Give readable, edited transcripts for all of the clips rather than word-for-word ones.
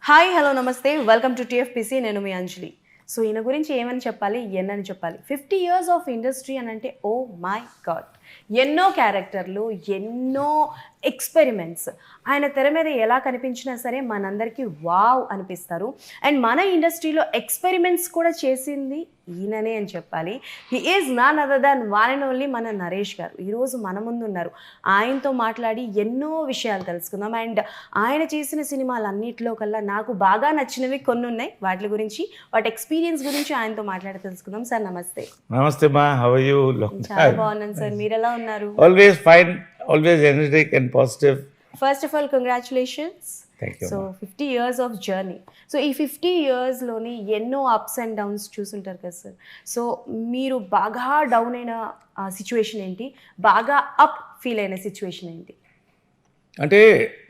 Hi hello నమస్తే welcome to TFPC నేను మీ అంజలి. So ఈయన గురించి ఏమని చెప్పాలి ఎన్నని చెప్పాలి. 50 years ఆఫ్ ఇండస్ట్రీ అని అంటే ఓ మై గాడ్, ఎన్నో క్యారెక్టర్లు, ఎన్నో ఎక్స్పెరిమెంట్స్. ఆయన తెర మీద ఎలా కనిపించినా సరే మనందరికీ వావ్ అనిపిస్తారు. అండ్ మన ఇండస్ట్రీలో ఎక్స్పెరిమెంట్స్ కూడా చేసింది ఈయననే అని చెప్పాలి. He is non other than one and only మన నరేష్ గారు. ఈరోజు మన ముందు ఉన్నారు. ఆయనతో మాట్లాడి ఎన్నో విషయాలు తెలుసుకుందాం. అండ్ ఆయన చేసిన సినిమాలన్నింటిలో కల్లా నాకు బాగా నచ్చినవి కొన్ని ఉన్నాయి. వాటి గురించి, వాటి ఎక్స్పీరియన్స్ గురించి ఆయనతో మాట్లాడి తెలుసుకుందాం. సార్ నమస్తే. నమస్తే మా, హౌ ఆర్ యు? చాలా బాగున్నాను సార్, మీరు ఎలా ఉన్నారు? Always fine, always energetic and positive. First of all congratulations. Thank you. So 50 years of journey. So ఈ 50 yearsలోని ఎన్నో అప్స్ అండ్ డౌన్స్ చూసుంటారు కదా సార్. సో మీరు బాగా డౌన్ అయిన సిచ్యువేషన్ ఏంటి, బాగా అప్ ఫీల్ అయిన సిచ్యువేషన్ ఏంటి? అంటే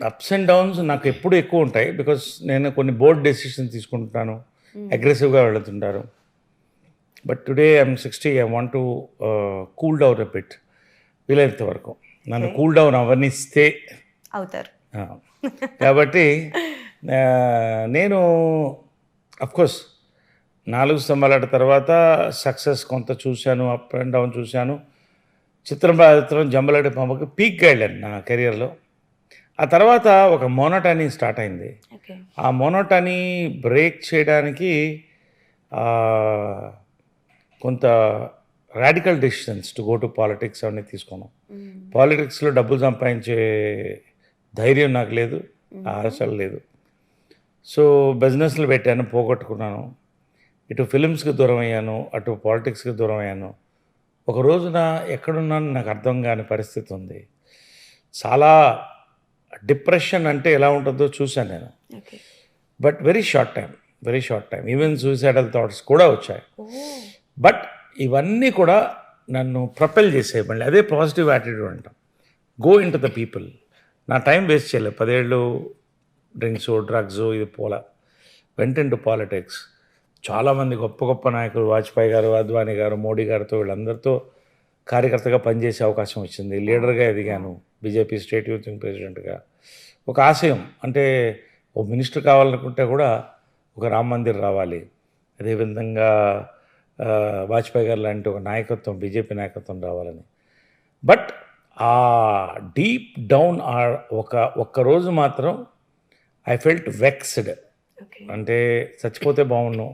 అప్స్ అండ్ డౌన్స్ నాకు ఎప్పుడు ఎక్కువ ఉంటాయి, బికాస్ నేను కొన్ని బోర్డ్ డెసిషన్స్ తీసుకుంటాను, అగ్రెసివ్గా వెళుతుంటారు. But today I'm 60, I want to cool down a bit. వీలైనంత వరకు నన్ను కూల్ డౌన్ అవనిస్తే అవుతారు. కాబట్టి నేను అఫ్కోర్స్ 4 స్తంభాల తర్వాత సక్సెస్ కొంత చూశాను, అప్ అండ్ డౌన్ చూశాను. చిత్రం జంబలగడ్డ పంపకి పీక్గా వెళ్ళాను నా కెరియర్లో. ఆ తర్వాత ఒక మోనోటానీ స్టార్ట్ అయింది. ఆ మోనోటానీ బ్రేక్ చేయడానికి కొంత radical decisions to go to politics అవన్నీ తీసుకున్నాం. పాలిటిక్స్లో డబ్బులు సంపాదించే ధైర్యం నాకు లేదు, ఆశలు లేదు. సో బిజినెస్లు పెట్టాను, పోగొట్టుకున్నాను. ఇటు ఫిలిమ్స్కి దూరం అయ్యాను, అటు పాలిటిక్స్కి దూరం అయ్యాను. ఒక రోజున ఎక్కడున్నాను నాకు అర్థం కాని పరిస్థితి ఉంది. చాలా డిప్రెషన్ అంటే ఎలా ఉంటుందో చూశాను నేను. But very short time even suicidal thoughts కూడా వచ్చాయి. బట్ ఇవన్నీ కూడా నన్ను ప్రొపెల్ చేసేవి. మళ్ళీ అదే పాజిటివ్ యాటిట్యూడ్ అంటాం. Go in to the people. నా టైం వేస్ట్ చేయలేదు. 10 ఏళ్ళు డ్రింక్స్, డ్రగ్స్, ఇది పోలా. వెంట ఇంటూ పాలిటిక్స్. చాలామంది గొప్ప గొప్ప నాయకులు, వాజ్పేయి గారు, అద్వానీ గారు, మోడీ గారితో, వీళ్ళందరితో కార్యకర్తగా పనిచేసే అవకాశం వచ్చింది. లీడర్గా ఎదిగాను, బీజేపీ స్టేట్ యూత్ వింగ్ ప్రెసిడెంట్గా. ఒక ఆశయం అంటే ఓ మినిస్టర్ కావాలనుకుంటే కూడా ఒక రామ మందిర్ రావాలి. అదేవిధంగా వాజ్పేయి గారు లాంటి ఒక నాయకత్వం, బీజేపీ నాయకత్వం రావాలని. బట్ ఆ డీప్ డౌన్ ఒక్కరోజు మాత్రం ఐ ఫెల్ట్ వెక్స్డ్. అంటే చచ్చిపోతే బాగున్నాను,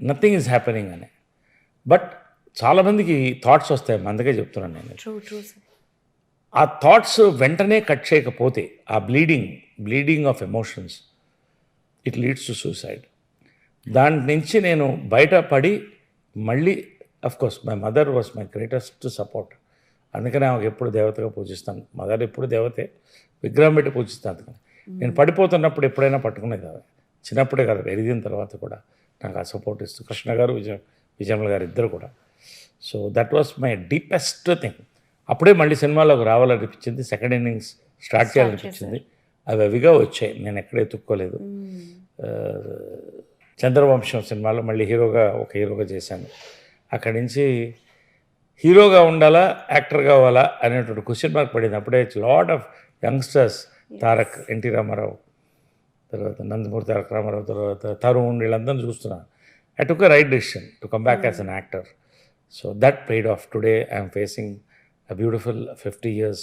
నథింగ్ ఈజ్ హ్యాపెనింగ్ అని. బట్ చాలామందికి థాట్స్ వస్తాయి, అందుకే చెప్తున్నాను నేను. ఆ థాట్స్ వెంటనే కట్ చేయకపోతే ఆ bleeding of emotions, it leads to suicide. దాని నుంచి నేను బయటపడి మళ్ళీ, of course my mother was my greatest support. అందుకనే ఆమెకు ఎప్పుడు దేవతగా పూజిస్తాను. మదర్ ఎప్పుడు దేవతే, విగ్రహం పెట్టి పూజిస్తాను. అందుకని నేను పడిపోతున్నప్పుడు ఎప్పుడైనా పట్టుకునేది కాదు, చిన్నప్పుడే కాదు, ఎదిగిన తర్వాత కూడా నాకు ఆ సపోర్ట్ ఇస్తూ కృష్ణ గారు, విజయమ్మ గారు ఇద్దరు కూడా. So that was my deepest thing. అప్పుడే మళ్ళీ సినిమాలోకి రావాలనిపించింది, సెకండ్ ఇన్నింగ్స్ స్టార్ట్ చేయాలనిపించింది. అవి అవిగా వచ్చాయి, నేను ఎక్కడ ఎత్తుక్కోలేదు. చంద్రవంశం సినిమాలో మళ్ళీ ఒక హీరోగా చేశాను. అక్కడి నుంచి హీరోగా ఉండాలా, యాక్టర్ కావాలా అనేటువంటి క్వశ్చన్ మార్క్ పడింది. అప్పుడే lot of youngsters, Tarak, NT Rama Rao, తర్వాత నందమూరి తారక రామారావు, తర్వాత తరుణ్, వీళ్ళందరినీ చూస్తున్నాను. I took a right decision to come back as an actor. So that paid off. Today I'm facing a beautiful 50 years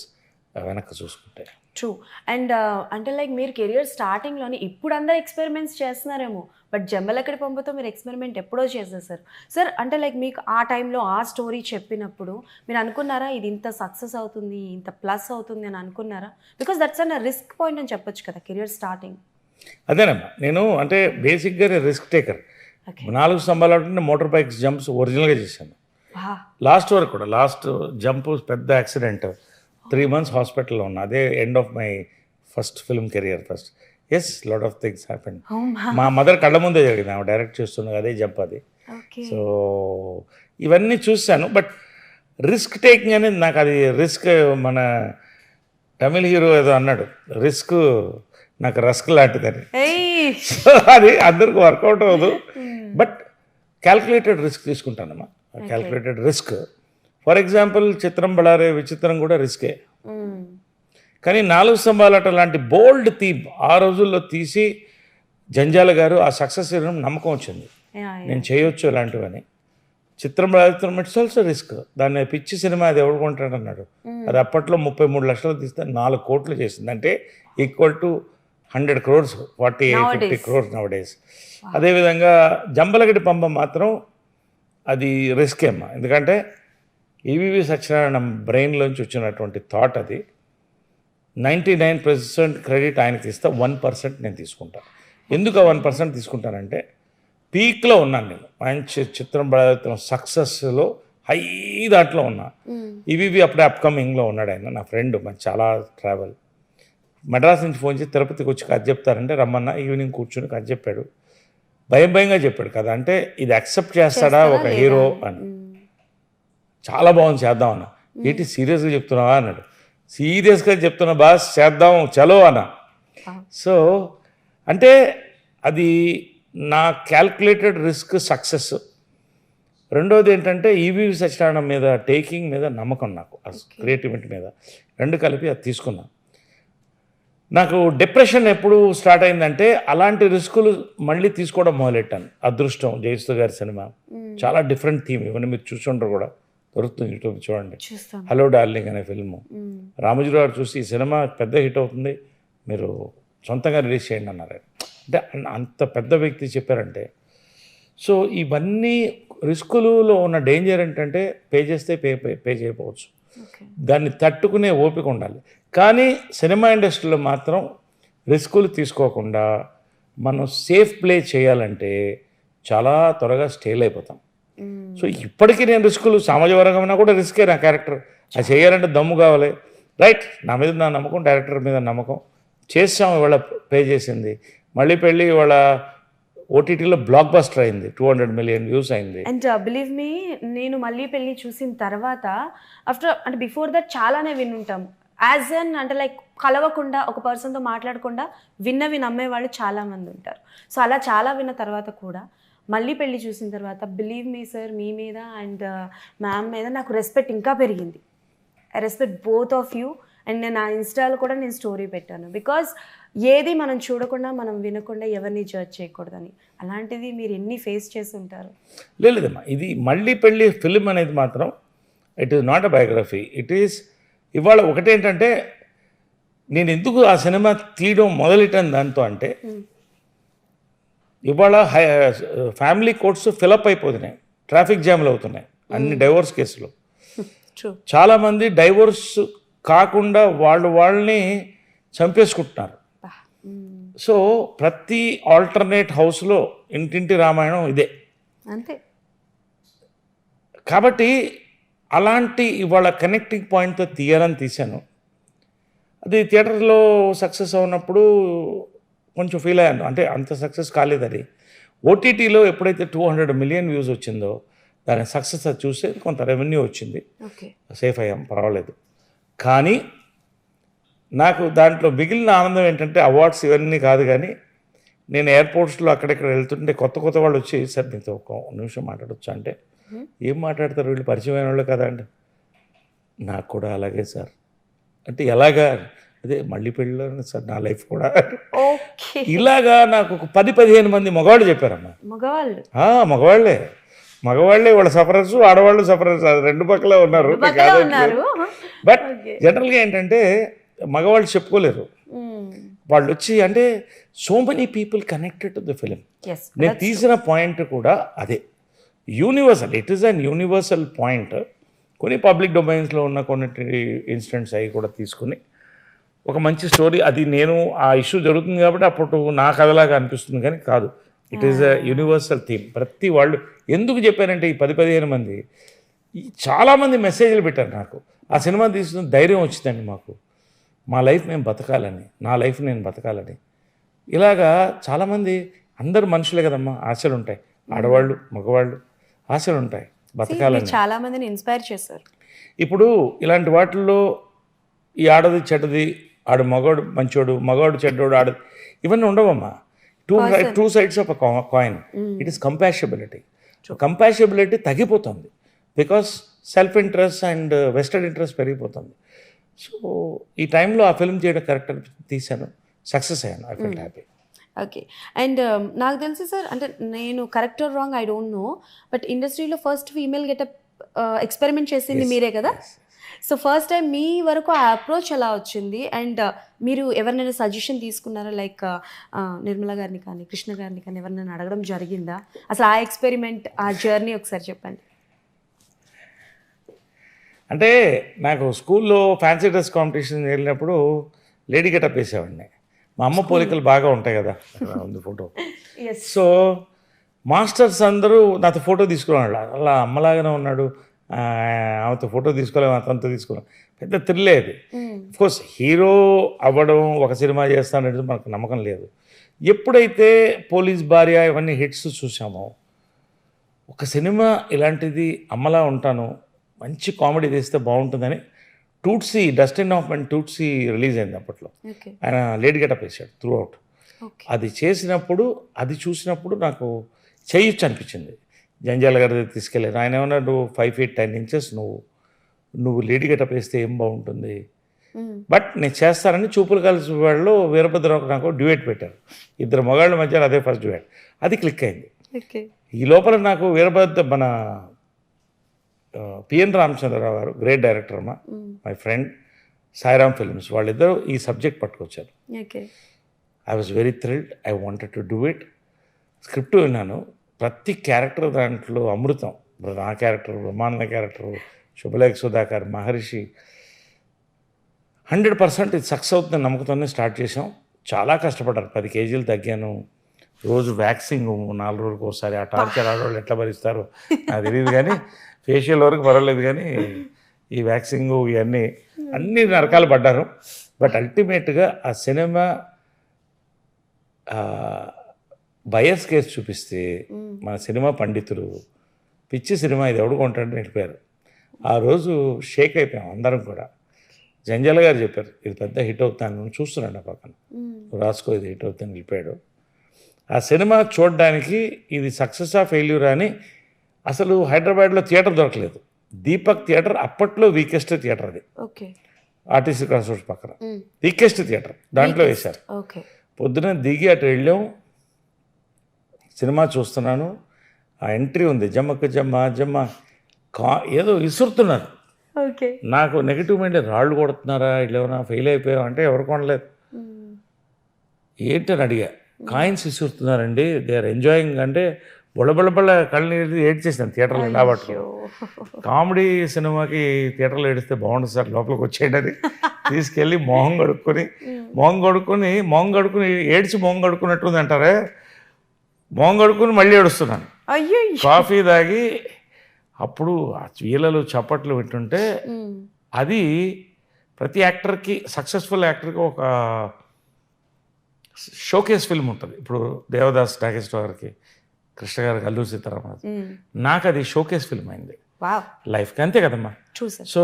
వెనక్కి చూసుకుంటే. ట్రూ. అండ్ అంటే లైక్ మీరు కెరియర్ స్టార్టింగ్లోని, ఇప్పుడు అందరు ఎక్స్పెరిమెంట్స్ చేస్తున్నారేమో, బట్ జంబలక్కడి పంపుతో మీరు ఎక్స్పెరిమెంట్ ఎప్పుడో చేసేసారు సార్. అంటే లైక్ మీకు ఆ టైంలో ఆ స్టోరీ చెప్పినప్పుడు మీరు అనుకున్నారా ఇది ఇంత సక్సెస్ అవుతుంది, ఇంత ప్లస్ అవుతుంది అని అనుకున్నారా? Because that's an risk point అని చెప్పొచ్చు కదా కెరియర్ స్టార్టింగ్. అదేనమ్మా, నేను అంటే బేసిక్గా రిస్క్ టేకర్. 4 స్తంభాలు మోటార్ బైక్స్ జంప్స్ ఒరిజినల్గా చేశాను. లాస్ట్ వరకు కూడా, లాస్ట్ జంప్ పెద్ద యాక్సిడెంట్, 3 months హాస్పిటల్లో ఉన్నా. అదే end of my first film career. First yes, lot of things happen. మా మదర్ కళ్ళ ముందే జరిగింది, ఆమె డైరెక్ట్ చేస్తున్నది, అదే జంప్ అది. సో ఇవన్నీ చూశాను. బట్ రిస్క్ టేకింగ్ అనేది నాకు, అది రిస్క్, మన తమిళ హీరో ఏదో అన్నాడు, రిస్క్ నాకు రస్క్ లాంటిదని. సో అది అందరికి వర్కౌట్ అవ్వదు. బట్ క్యాల్కులేటెడ్ రిస్క్ తీసుకుంటానమ్మా. Calculated risk. ఫర్ ఎగ్జాంపుల్ చిత్రం బళారే విచిత్రం కూడా రిస్కే. కానీ 4 స్తంభాలట లాంటి బోల్డ్ థీమ్ ఆ రోజుల్లో తీసి జంజాల గారు ఆ సక్సెస్ నమ్మకం వచ్చింది, నేను చేయొచ్చు ఇలాంటివని. చిత్రం రాజుతున్న ఇట్స్ ఆల్సో రిస్క్. దాన్ని పిచ్చి సినిమా అది ఎవడు కొంటాడు అన్నాడు. అది అప్పట్లో 33 లక్షలు తీస్తే 4 కోట్లు చేసింది, అంటే ఈక్వల్ టు 100 crores, 50 crores నవడేస్. అదేవిధంగా జంబలగడ్డి పంప మాత్రం అది రిస్క్ ఏమ్మా, ఎందుకంటే ఈవీవి సత్యనారాయణ బ్రెయిన్లోంచి వచ్చినటువంటి థాట్ అది. 99% క్రెడిట్ ఆయనకి ఇస్తా, 1% నేను తీసుకుంటాను. ఎందుకు ఆ 1% తీసుకుంటానంటే పీక్లో ఉన్నాను నేను, మంచి చిత్రం సక్సెస్లో హై దాంట్లో ఉన్నా. ఈవీవి అప్పుడే అప్కమింగ్లో ఉన్నాడు ఆయన, నా ఫ్రెండ్, మంచి చాలా ట్రావెల్. మెడ్రాస్ నుంచి ఫోన్ చేసి తిరుపతికి వచ్చి కథ చెప్తారంటే రమ్మన్నా, ఈవినింగ్ కూర్చుని కథ చెప్పాడు. భయంగా చెప్పాడు కదా, అంటే ఇది యాక్సెప్ట్ చేస్తాడా ఒక హీరో అని. చాలా బాగుంది, చేద్దాం అన్న. ఏంటి సీరియస్గా చెప్తున్నావా అన్నాడు. సీరియస్గా చెప్తున్నా బాస్, చేద్దాం చలో అన్న. సో అంటే అది నా క్యాల్కులేటెడ్ రిస్క్ సక్సెస్. రెండోది ఏంటంటే ఈవీవి సత్యనారాయణ మీద, టేకింగ్ మీద నమ్మకం నాకు, క్రియేటివిటీ మీద, రెండు కలిపి అది తీసుకున్నా. నాకు డిప్రెషన్ ఎప్పుడు స్టార్ట్ అయిందంటే అలాంటి రిస్కులు మళ్ళీ తీసుకోవడం మొదలెట్టాను. అదృష్టం, జయసుధ గారి సినిమా, చాలా డిఫరెంట్ థీమ్, ఇవన్నీ మీరు చూసుంటారు కూడా, దొరుకుతుంది యూట్యూబ్ చూడండి. హలో డార్లింగ్ అనే ఫిల్ము రామోజీ గారు చూసి ఈ సినిమా పెద్ద హిట్ అవుతుంది, మీరు సొంతంగా రిలీజ్ చేయండి అన్నారు. అంటే అంత పెద్ద వ్యక్తి చెప్పారంటే. సో ఇవన్నీ రిస్కులలో ఉన్న డేంజర్ ఏంటంటే పే చేస్తే పే చేయకపోవచ్చు, దాన్ని తట్టుకునే ఓపిక ఉండాలి. కానీ సినిమా ఇండస్ట్రీలో మాత్రం రిస్కులు తీసుకోకుండా మనం సేఫ్ ప్లే చేయాలంటే చాలా త్వరగా స్టేల్ అయిపోతాం. సో ఇప్పటికీ నేను రిస్కులు సామాజిక వర్గమైనా కూడా రిస్కే నా క్యారెక్టర్. అది చేయాలంటే దమ్ము కావాలి, రైట్. నా మీద నా నమ్మకం, డైరెక్టర్ మీద నమ్మకం. చేసాం, ఇవాళ పే చేసింది. మళ్ళీ పెళ్ళి ఇవాళ ఓటీటీలో బ్లాక్ బస్టర్ అయింది, 200 million వ్యూస్ అయింది. అండ్ బిలీవ్ మీ, నేను మళ్ళీ పెళ్ళి చూసిన తర్వాత ఆఫ్టర్ అంటే బిఫోర్ దట్ చాలానే వినుంటాము. యాజ్ అన్ అంటే లైక్ కలవకుండా, ఒక పర్సన్తో మాట్లాడకుండా విన్నవి నమ్మేవాళ్ళు చాలామంది ఉంటారు. సో అలా చాలా విన్న తర్వాత కూడా మళ్ళీ పెళ్ళి చూసిన తర్వాత బిలీవ్ మీ సార్, మీ మీద అండ్ మ్యామ్ మీద నాకు రెస్పెక్ట్ ఇంకా పెరిగింది. I respect both of you. And నేను నా ఇన్స్టాలో కూడా నేను స్టోరీ పెట్టాను, బికాజ్ ఏది మనం చూడకుండా, మనం వినకుండా ఎవరిని జడ్జ్ చేయకూడదని. అలాంటిది మీరు ఎన్ని ఫేస్ చేసి ఉంటారు. లేదమ్మా, ఇది మళ్ళీ పెళ్ళి ఫిలిం అనేది మాత్రం it is not a biography. It is ఇవాళ ఒకటేంటంటే నేను ఎందుకు ఆ సినిమా తీయడం మొదలెట్టాను దాంతో అంటే, ఇవాళ ఫ్యామిలీ కోర్ట్స్ ఫిలప్ అయిపోతున్నాయి, ట్రాఫిక్ జామ్లు అవుతున్నాయి, అన్ని డైవోర్స్ కేసులు. చాలామంది డైవోర్స్ కాకుండా వాళ్ళని చంపేసుకుంటున్నారు. సో ప్రతి ఆల్టర్నేట్ హౌస్లో ఇంటింటి రామాయణం ఇదే అంతే. కాబట్టి అలాంటి ఇవాళ కనెక్టింగ్ పాయింట్తో తీయాలని తీశాను. అది థియేటర్లో సక్సెస్ అవునప్పుడు కొంచెం ఫీల్ అయ్యాను, అంటే అంత సక్సెస్ కాలేదు. అది ఓటీటీలో ఎప్పుడైతే 200 million వ్యూస్ వచ్చిందో దాని సక్సెస్ అది చూస్తే కొంత రెవెన్యూ వచ్చింది, సేఫ్ అయ్యాం, పర్వాలేదు. కానీ నాకు దాంట్లో మిగిలిన ఆనందం ఏంటంటే అవార్డ్స్ ఇవన్నీ కాదు, కానీ నేను ఎయిర్పోర్ట్స్లో అక్కడెక్కడ వెళ్తుంటే కొత్త వాళ్ళు వచ్చి, సార్ మీతో ఒక నిమిషం మాట్లాడొచ్చా అంటే, ఏం మాట్లాడతారు వీళ్ళు, పరిచయమైన వాళ్ళు కదా అండి. నాకు కూడా అలాగే సార్ అంటే, ఎలాగా, అదే మళ్ళీ పెళ్ళిలో సార్ నా లైఫ్ కూడా ఇలాగా. నాకు ఒక 10-15 మంది మగవాళ్ళు చెప్పారమ్మా. మగవాళ్ళే వాళ్ళ సఫరర్స్, ఆడవాళ్ళు సఫరర్స్, రెండు పక్కల ఉన్నారు. బట్ జనరల్గా ఏంటంటే మగవాళ్ళు చెప్పుకోలేరు, వాళ్ళు వచ్చి అంటే so many people connected to the film. నేను తీసిన పాయింట్ కూడా అదే, universal, it is an universal point. కొన్ని పబ్లిక్ డొమైన్స్లో ఉన్న కొన్ని ఇన్సిడెంట్స్ అవి కూడా తీసుకుని ఒక మంచి స్టోరీ, అది నేను ఆ ఇష్యూ జరుగుతుంది కాబట్టి అప్పుడు నా కథలాగా అనిపిస్తుంది, కానీ కాదు, it is a universal theme. ప్రతి వాళ్ళు ఎందుకు చెప్పారంటే ఈ 10-15 మంది చాలామంది మెసేజ్లు పెట్టారు నాకు. ఆ సినిమా తీసుకున్న ధైర్యం వచ్చిందండి మాకు, మా లైఫ్ మేము బతకాలని, నా లైఫ్ నేను బతకాలని. ఇలాగా చాలామంది, అందరు మనుషులే కదమ్మా, ఆశలు ఉంటాయి, ఆడవాళ్ళు మగవాళ్ళు ఆశలు ఉంటాయి, బతకాలని. చాలామందిని ఇన్స్పైర్ చేశారు. ఇప్పుడు ఇలాంటి వాటిల్లో ఈ ఆడది చెడ్డది, ఆడు మగవాడు మంచోడు, మగవాడు చెడ్డోడు, ఆడది, ఇవన్నీ ఉండవమ్మా. Two sides of a coin. It is compatibility. Compatibility తగ్గిపోతుంది because self interest and vested interest పెరిగిపోతుంది. సో ఈ టైంలో ఆ ఫిల్మ్ చేయడం కరెక్ట్ అని తీశాను, సక్సెస్ అయ్యాను. I feel happy. Okay. And నాకు తెలిసి సార్, అంటే నేను correct or wrong I don't no, but ఇండస్ట్రీలో ఫస్ట్ ఫీమేల్ గెటప్ ఎక్స్పెరిమెంట్ చేసింది మీరే కదా? సో ఫస్ట్ టైం మీ వరకు ఆ అప్రోచ్ ఎలా వచ్చింది? అండ్ మీరు ఎవరినైనా సజెషన్ తీసుకున్నారా? లైక్ నిర్మల గారిని కానీ, కృష్ణ గారిని కానీ ఎవరినైనా అడగడం జరిగిందా? అసలు ఆ ఎక్స్పెరిమెంట్, ఆ జర్నీ ఒకసారి చెప్పండి. అంటే నాకు స్కూల్లో ఫ్యాన్సీ డ్రెస్ కాంపిటీషన్ వెళ్ళినప్పుడు లేడీ గెటప్ వేసేవాడిని. మా అమ్మ పోలికలు బాగా ఉంటాయి కదా, అక్కడ ఉంది ఫోటో. సో మాస్టర్స్ అందరూ నాతో ఫోటో తీసుకునేవాళ్ళు. అలా అమ్మలాగానే ఉన్నాడు, ఆమెతో ఫోటో తీసుకోలేము, అతనితో తీసుకోలేము. పెద్ద థ్రిల్లే అది. కోర్స్ హీరో అవ్వడం, ఒక సినిమా చేస్తానంటే మనకు నమ్మకం లేదు. ఎప్పుడైతే పోలీస్ భార్య ఇవన్నీ హిట్స్ చూసామో, ఒక సినిమా ఇలాంటిది అమ్మలా ఉంటాను, మంచి కామెడీ తీస్తే బాగుంటుందని టూట్సీ, డస్టిన్ హాఫ్మన్ టూట్సీ రిలీజ్ అయింది అప్పట్లో. ఆయన లేడీ గెటప్ వేసాడు త్రూ అవుట్. అది చేసినప్పుడు, అది చూసినప్పుడు నాకు చేయొచ్చు అనిపించింది. జంజాల గారి దగ్గర తీసుకెళ్ళాను. ఆయన ఏమన్నా, నువ్వు 5 feet 10 inches నువ్వు లేడీ గెటప్ వేస్తే ఏం బాగుంటుంది, బట్ నేను చేస్తానని చూపులు కలిసి వాళ్ళు వీరభద్రరావు నాకు డ్యూయట్ పెట్టారు. ఇద్దరు మగాళ్ళ మధ్య అదే ఫస్ట్ డ్యూయట్. అది క్లిక్ అయింది. ఈ లోపల నాకు మన పిఎన్ రామచంద్రరావు గారు, గ్రేట్ డైరెక్టర్ అమ్మా, మై ఫ్రెండ్, సాయిరామ్ ఫిల్మ్స్, వాళ్ళిద్దరూ ఈ సబ్జెక్ట్ పట్టుకొచ్చారు. I was very thrilled, I wanted to do it. Script విన్నాను, ప్రతి క్యారెక్టర్ దాంట్లో అమృతం. నా క్యారెక్టర్, బ్రహ్మానంద క్యారెక్టర్, శుభలేఖ సుధాకర్, మహర్షి, 100% ఇది సక్సెస్ అవుతుందని నమ్మకంతోనే స్టార్ట్ చేసాం. చాలా కష్టపడ్డారు. 10 kgs తగ్గాను. రోజు వ్యాక్సింగ్ 4 రోజులకు ఒకసారి. ఆ టార్చర్ ఆడవాళ్ళు ఎట్లా భరిస్తారో నాకు తెలియదు, కానీ ఫేషియల్ వరకు పర్వాలేదు, కానీ ఈ వ్యాక్సింగ్ ఇవన్నీ అన్ని నరకాలు పడ్డారు. బట్ అల్టిమేట్గా ఆ సినిమా బయస్ కేసు చూపిస్తే మన సినిమా పండితులు పిచ్చి సినిమా ఇది ఎవడు కొంటాడని వెళ్ళిపోయారు. ఆ రోజు షేక్ అయిపోయాం అందరం కూడా. జంజాల గారు చెప్పారు, ఇది పెద్ద హిట్ అవుతాను, చూస్తున్నాడు ఆ పక్కన, రాసుకో ఇది హిట్ అవుతాను, వెళ్ళిపోయాడు. ఆ సినిమా చూడడానికి ఇది సక్సెస్ ఫెయిల్యూర్ అని అసలు హైదరాబాద్లో థియేటర్ దొరకలేదు. దీపక్ థియేటర్ అప్పట్లో వీకెస్ట్ థియేటర్, అది ఆర్టీసీ క్రాస్ రోడ్స్ పక్కన వీకెస్ట్ థియేటర్, దాంట్లో వేశారు. పొద్దున దిగి అటు వెళ్ళాం, సినిమా చూస్తున్నాను, ఆ ఎంట్రీ ఉంది, జమ్మక్క జమ్మ జమ్మ ఏదో విసురుతున్నారు. నాకు నెగిటివ్ మైండ్, రాళ్ళు కొడుతున్నారా, ఇట్లా ఏమైనా ఫెయిల్ అయిపోయావు అంటే ఎవరు కొనలేదు. ఏంటని అడిగా, కాయిన్స్ విసురుతున్నారండి, దే ఆర్ ఎంజాయింగ్ అంటే బొళ్ళ కళ్ళు ఏడ్ చేసాను థియేటర్లో. కాబట్టి కామెడీ సినిమాకి థియేటర్లో ఏడిస్తే బాగుంటుంది సార్, లోపలికి వచ్చేయడని తీసుకెళ్ళి మొహం కడుక్కొని ఏడ్చి మొహం కడుక్కున్నట్టుంది అంటారే, మొహం కడుక్కుని మళ్ళీ ఏడుస్తున్నాను. కాఫీ తాగి అప్పుడు వీళ్ళలు చప్పట్లు వింటుంటే, అది ప్రతి యాక్టర్కి, సక్సెస్ఫుల్ యాక్టర్కి ఒక షోకేస్ ఫిల్మ్ ఉంటుంది. ఇప్పుడు దేవదాస్ నాగేశ్వర గారికి, కృష్ణ గారికి, అల్లూరి సీతారామరాజు, నాకు అది షోకేస్ ఫిల్మ్ అయింది లైఫ్కి. అంతే కదమ్మా. సో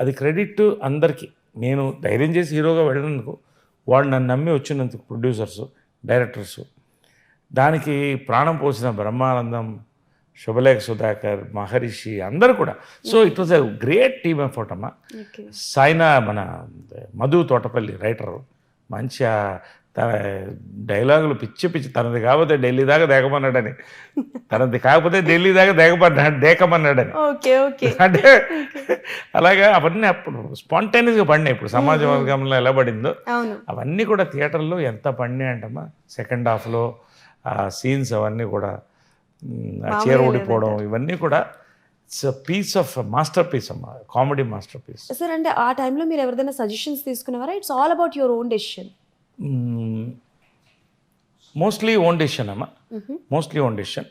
అది క్రెడిట్ అందరికీ. నేను ధైర్యం చేసి హీరోగా వెళ్ళినందుకు, వాళ్ళు నన్ను నమ్మి వచ్చినందుకు ప్రొడ్యూసర్సు, డైరెక్టర్సు, దానికి ప్రాణం పోసిన బ్రహ్మానందం, శుభలేఖ సుధాకర్, మహర్షి అందరూ కూడా. So it was a great team effort అమ్మా. సాయినా, మన మధు తోటపల్లి రైటరు, మంచిగా తన డైలాగులు పిచ్చి తనది కాకపోతే ఢిల్లీ దాకా దేకమన్నాడని, తనది కాకపోతే ఢిల్లీ దాకా దేకమన్నాడని. అంటే అలాగా అవన్నీ అప్పుడు స్పాంటేనియస్గా పడినాయి. ఇప్పుడు సమాజ వర్గంలో ఎలా పడిందో అవన్నీ కూడా థియేటర్లో ఎంత పడినాయి అంటమ్మా. సెకండ్ హాఫ్లో ఆ సీన్స్ అవన్నీ కూడా, చీర ఓడిపోవడం, ఇవన్నీ కూడా it's piece of masterpiece అమ్మా, కామెడీ మాస్టర్ పీస్. సార్, అంటే ఆ టైంలో మీరు ఎవరిదైనా సజెషన్స్ తీసుకునేవారా? It's all about your own decision? Mostly own decision అమ్మా, మోస్ట్లీ ఓన్ డెసిషన్.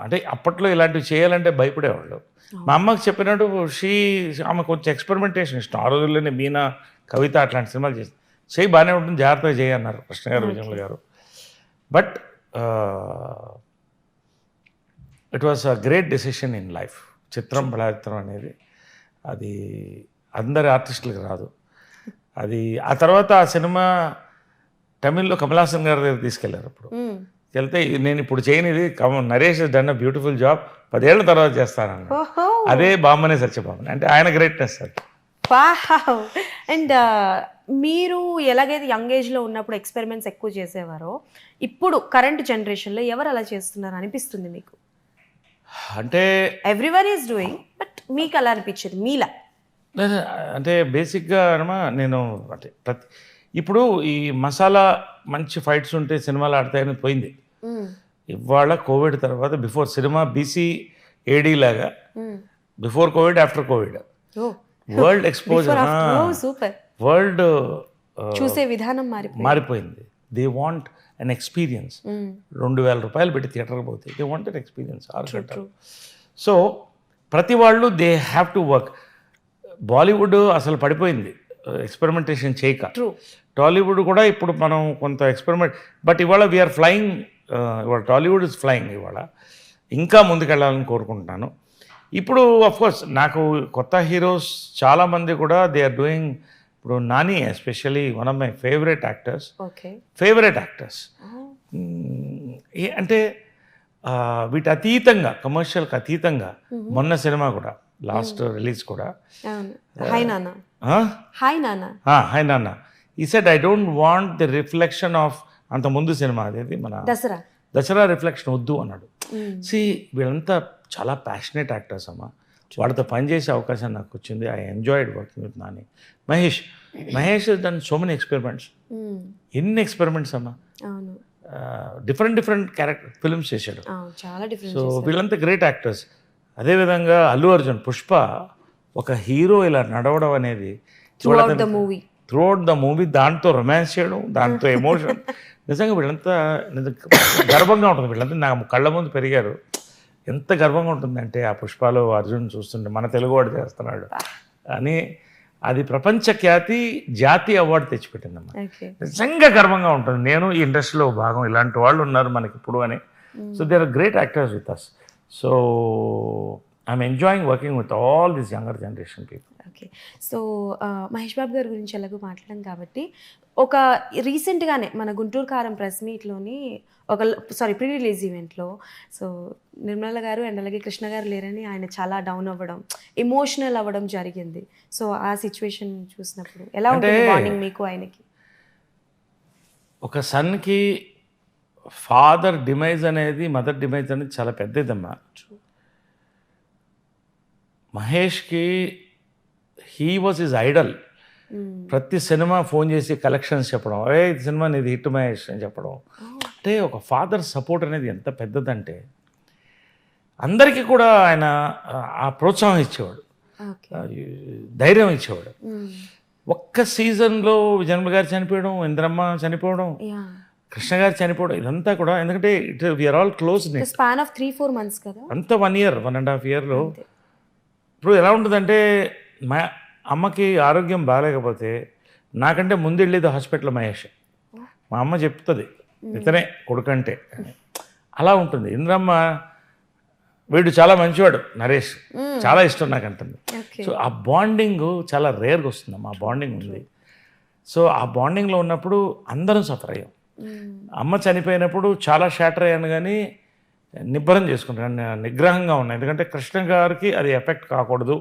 అంటే అప్పట్లో ఇలాంటివి చేయాలంటే భయపడేవాళ్ళు. మా అమ్మకి చెప్పినట్టు ఆమె కొంచెం ఎక్స్పెరిమెంటేషన్ ఇష్టం. ఆ రోజుల్లోనే మీనా, కవిత అట్లాంటి సినిమాలు చేయి బాగానే ఉంటుంది, జాగ్రత్తగా చేయన్నారు కృష్ణ గారు, విజయముల గారు. But it was a great decision in life. చిత్రం బలాచిత్రం అనేది అది అందరి ఆర్టిస్టులకు రాదు. అది ఆ తర్వాత ఆ సినిమా తమిళ్లో కమలాసన్ గారి దగ్గర తీసుకెళ్లారు. అప్పుడు వెళ్తే, నేను ఇప్పుడు చేయనిది Naresh done a beautiful job, 10 ఏళ్ల తర్వాత చేస్తానన్న. అదే బామ్మనే సత్యభామని అంటే ఆయన గ్రేట్నెస్ అది. అండ్ మీరు ఎలాగైతే యంగ్ ఏజ్లో ఉన్నప్పుడు ఎక్స్పెరిమెంట్స్ ఎక్కువ చేసేవారో ఇప్పుడు కరెంట్ జనరేషన్లో ఎవరు అలా చేస్తున్నారు అనిపిస్తుంది మీకు? అంటే ఎవ్రీవన్ ఈజ్ డూయింగ్, బట్ మీకు అలా అనిపించేది మీలా? అంటే బేసిక్గా అనమా నేను అంటే ఇప్పుడు ఈ మసాలా మంచి ఫైట్స్ ఉంటే సినిమాలు ఆడతాయని పోయింది. ఇవాళ కోవిడ్ తర్వాత బిఫోర్ సినిమా బీసీ ఏడీ లాగా before Covid after Covid world exposure super. World చూసే విధానం మారిపోయింది. They want an experience. 2,000 రూపాయలు పెట్టి థియేటర్కి పోతే దే వాంట్ అన్ ఎక్స్పీరియన్స్ 6 గంటలు. సో ప్రతి వాళ్ళు they have to work. Bollywood అసలు పడిపోయింది ఎక్స్పెరిమెంటేషన్ చేయక. టాలీవుడ్ కూడా ఇప్పుడు మనం కొంత ఎక్స్పెరిమెంట్, బట్ ఇవాళ వీఆర్ ఫ్లయింగ్. ఇవాళ టాలీవుడ్ ఇస్ ఫ్లయింగ్. ఇవాళ ఇంకా ముందుకెళ్ళాలని కోరుకుంటున్నాను. ఇప్పుడు కోర్స్ నాకు కొత్త హీరోస్ చాలామంది కూడా దే ఆర్ డూయింగ్. ఇప్పుడు Nani especially one of my favourite actors. అంటే వీటి అతీతంగా, కమర్షియల్కి అతీతంగా మొన్న సినిమా కూడా లాస్ట్ రిలీజ్ కూడా హాయ్ నాన్న ఈ said I don't want the reflection of అంత ముందు సినిమా అదేది మన దసరా రిఫ్లెక్షన్ వద్దు అన్నాడు. వీళ్ళంతా చాలా ప్యాషనేట్ యాక్టర్స్ అమ్మా. వాడితో పనిచేసే అవకాశం నాకు వచ్చింది. I enjoyed working with Nani. Mahesh done so many experiments. ఎన్ని ఎక్స్పెరిమెంట్స్ అమ్మా. డిఫరెంట్ క్యారెక్టర్ ఫిల్మ్స్ చేశాడు. సో వీళ్ళంతా గ్రేట్ యాక్టర్స్. అదేవిధంగా అల్లు అర్జున్ పుష్ప ఒక హీరో ఇలా నడవడం అనేది త్రూ అవుట్ ద మూవీ, దాంతో రొమాన్స్ చేయడం, దాంతో ఎమోషన్. నిజంగా వీళ్ళంతా గర్వంగా ఉంటుంది. వీళ్ళంతా నా కళ్ళ ముందు పెరిగారు. ఎంత గర్వంగా ఉంటుందంటే ఆ పుష్పలో అర్జున్ చూస్తుంటే మన తెలుగువాడు చేస్తున్నాడు అని. అది ప్రపంచ ఖ్యాతి, జాతీయ అవార్డు తెచ్చిపెట్టిందమ్మా. నిజంగా గర్వంగా ఉంటుంది. నేను ఈ ఇండస్ట్రీలో భాగం, ఇలాంటి వాళ్ళు ఉన్నారు మనకి ఇప్పుడు అని. So they are great actors with us. So I'm enjoying working with all this younger generation people. Okay. So Mahesh Babu గారి గురించి ఎలాగో మాట్లాడాం కాబట్టి ఒక రీసెంట్గానే మన గుంటూరు కారం ప్రెస్ మీట్లోని ప్రీ రిలీజ్ ఈవెంట్లో సో నిర్మల గారు అండ్ అలాగే కృష్ణ గారు లేరని ఆయన చాలా డౌన్ అవ్వడం, ఎమోషనల్ అవ్వడం జరిగింది. సో ఆ సిచ్యువేషన్ చూసినప్పుడు ఎలా ఉంటుంది బాండింగ్ మీకు ఆయనకి? ఒక సన్కి ఫాదర్ డిమైజ్ అనేది, మదర్ డిమైజ్ అనేది చాలా పెద్దదమ్మా. మహేష్కి హీ వాజ్ హిజ్ ఐడల్. ప్రతి సినిమా ఫోన్ చేసి కలెక్షన్స్ చెప్పడం, ఈ సినిమా నీది హిట్ మహేష్ అని చెప్పడం. అంటే ఒక ఫాదర్ సపోర్ట్ అనేది ఎంత పెద్దదంటే అందరికీ కూడా ఆయన ఆ ప్రోత్సాహం ఇచ్చేవాడు, ధైర్యం ఇచ్చేవాడు. ఒక్క సీజన్లో విజయనగరం గారు చనిపోవడం, ఇంద్రమ్మ చనిపోవడం, కృష్ణ గారు చనిపోవడం, ఇదంతా కూడా ఎందుకంటే we are all close. Span of 3-4 months కదా, అంత 1 year 1.5 yearలో. ఇప్పుడు ఎలా ఉంటుందంటే మా అమ్మకి ఆరోగ్యం బాగాలేకపోతే నాకంటే ముందు వెళ్ళేది హాస్పిటల్ మహేష్. మా అమ్మ చెప్తుంది ఇతనే కొడుకంటే, అలా ఉంటుంది. ఇంద్రమ్మ వీడు చాలా మంచివాడు నరేష్, చాలా ఇష్టం నాకు అంటుంది. సో ఆ బాండింగ్ చాలా రేర్గా వస్తుందమ్మా. ఆ బాండింగ్ ఉంది. సో ఆ బాండింగ్లో ఉన్నప్పుడు అందరం సఫర్ అయ్యాం. అమ్మ చనిపోయినప్పుడు చాలా షాటర్ అయ్యాను, కానీ నిబ్బరం చేసుకుంటాను, నిగ్రహంగా ఉన్నాయి. ఎందుకంటే కృష్ణ గారికి అది ఎఫెక్ట్ కాకూడదు,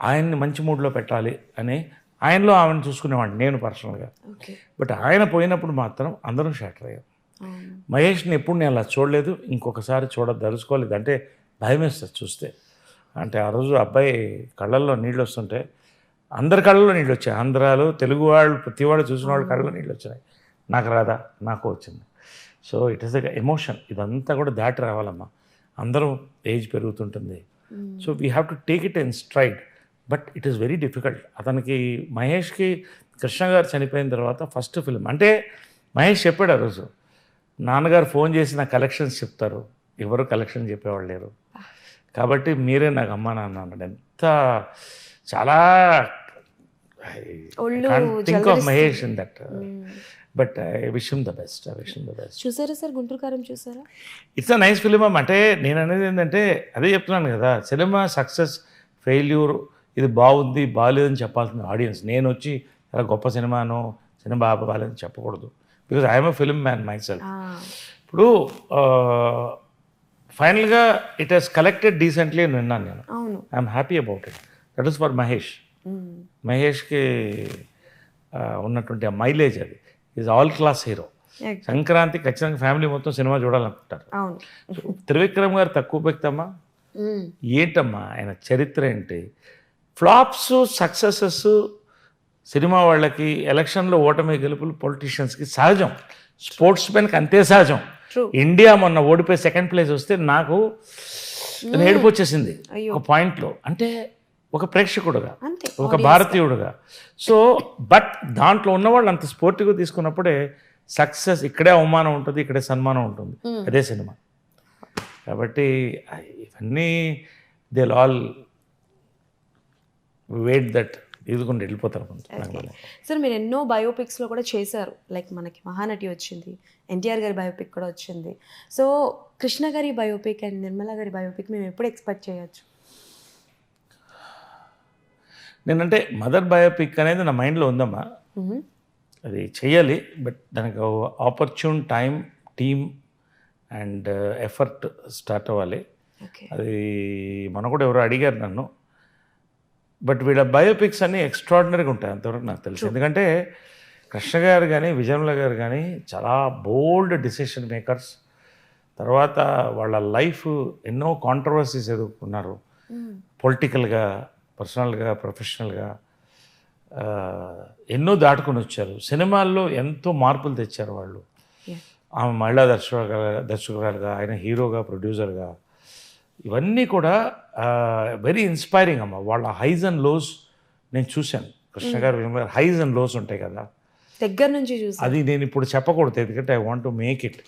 ఆయన్ని మంచి మూడ్లో పెట్టాలి అని ఆయనలో ఆమెను చూసుకునేవాడిని నేను పర్సనల్గా. బట్ ఆయన పోయినప్పుడు మాత్రం అందరం షాటర్ అయ్యాం. మహేష్ని ఎప్పుడు నేను అలా చూడలేదు, ఇంకొకసారి చూడదలుచుకోలేదు. అంటే భయం వేస్తుంది చూస్తే. అంటే ఆ రోజు అబ్బాయి కళ్ళల్లో నీళ్ళు వస్తుంటే అందరి కళ్ళలో నీళ్ళు వచ్చాయి. ఆంధ్రాలో తెలుగు వాళ్ళు ప్రతి వాళ్ళు చూసిన వాళ్ళు కళ్ళలో నీళ్ళు వచ్చినాయి. నాకు రాదా? నాకు వచ్చింది. So it is the emotion. ఇదంతా కూడా దాటి రావాలమ్మా. అందరం ఏజ్ పెరుగుతుంటుంది. So we have to take it in stride. But it is very difficult. అతనికి మహేష్కి కృష్ణ గారు చనిపోయిన తర్వాత ఫస్ట్ ఫిల్మ్ అంటే మహేష్ చెప్పాడు ఆ రోజు, నాన్నగారు ఫోన్ చేసి నాకు కలెక్షన్స్ చెప్తారు, ఎవరు కలెక్షన్ చెప్పేవాళ్ళు లేరు, కాబట్టి మీరే నాకు అమ్మా నాన్న అన్నాడు. ఎంత చాలా think of Mahesh in that. But I wish him the best. చూసారా సార్ గుంటూరు కారం? చూసారా? ఇట్స్ అ నైస్ ఫిలిం అమ్మ. అంటే నేను అనేది ఏంటంటే అదే చెప్తున్నాను కదా, సినిమా సక్సెస్ ఫెయిల్యూర్ ఇది బాగుంది బాగాలేదని చెప్పాల్సిన ఆడియన్స్. నేను వచ్చి చాలా గొప్ప సినిమాను సినిమా బాగాలేదని చెప్పకూడదు, because I'm a film man myself. ఇప్పుడు ఫైనల్గా ఇట్ హెస్ కలెక్టెడ్ డీసెంట్లీ అని విన్నాను నేను. I'm happy about it. That is for Mahesh. మహేష్కి ఉన్నటువంటి ఆ మైలేజ్ అది is all class hero. Sankranti ఖచ్చితంగా ఫ్యామిలీ మొత్తం సినిమా చూడాలనుకుంటారు. అవును. త్రివిక్రమ్ గారు తక్కువ వ్యక్తమ్మా, ఏంటమ్మా ఆయన చరిత్ర ఏంటి? ఫ్లాప్స్ సక్సెసెస్ సినిమా వాళ్ళకి, ఎలక్షన్లో ఓటమి గెలుపులు పొలిటీషియన్స్కి సహజం, స్పోర్ట్స్ మెన్కి అంతే సహజం. True. ఇండియా మొన్న ఓడిపోయి సెకండ్ ప్లేస్ వస్తే నాకు ఏడుపు వచ్చేసింది ఒక పాయింట్లో. అంటే ఒక ప్రేక్షకుడుగా, అంతే, ఒక భారతీయుడుగా. సో బట్ దాంట్లో ఉన్నవాళ్ళు అంత స్పోర్టివ్గా తీసుకున్నప్పుడే సక్సెస్, ఇక్కడే అవమానం ఉంటుంది, ఇక్కడే సన్మానం ఉంటుంది, అదే సినిమా. కాబట్టి ఇవన్నీ దే ఆల్ వెయిట్ దట్ ఇదికుండా వెళ్ళిపోతారు. సార్ మీరు ఎన్నో బయోపిక్స్లో కూడా చేశారు, లైక్ మనకి మహానటి వచ్చింది, ఎన్టీఆర్ గారి బయోపిక్ కూడా వచ్చింది. సో కృష్ణ గారి బయోపిక్ అండ్ నిర్మల గారి బయోపిక్ మేము ఎప్పుడు ఎక్స్పెక్ట్ చేయొచ్చు? నేనంటే మదర్ బయోపిక్ అనేది నా మైండ్లో ఉందమ్మా, అది చెయ్యాలి. బట్ దానికి opportune time, team and effort start అవ్వాలి. అది మన కూడా ఎవరో అడిగారు నన్ను. బట్ వీళ్ళ బయోపిక్స్ అన్నీ ఎక్స్ట్రాడినరీగా ఉంటాయి అంతవరకు నాకు తెలుసు. ఎందుకంటే కృష్ణ గారు కానీ విజయమ్ల గారు కానీ చాలా బోల్డ్ డిసిషన్ మేకర్స్. తర్వాత వాళ్ళ లైఫ్ ఎన్నో కాంట్రవర్సీస్ ఎదుర్కొన్నారు, పొలిటికల్గా, పర్సనల్గా, ప్రొఫెషనల్గా ఎన్నో దాటుకొని వచ్చారు. సినిమాల్లో ఎంతో మార్పులు తెచ్చారు వాళ్ళు. ఆమె మహిళా దర్శకురాలుగా, ఆయన హీరోగా, ప్రొడ్యూసర్గా, ఇవన్నీ కూడా వెరీ ఇన్స్పైరింగ్ అమ్మ. వాళ్ళ హైస్ అండ్ లోస్ నేను చూశాను. కృష్ణ గారు హైస్ అండ్ లోస్ ఉంటాయి కదా, దగ్గర నుంచి చూసి. అది నేను ఇప్పుడు చెప్పకూడదు, ఎందుకంటే I want to make it.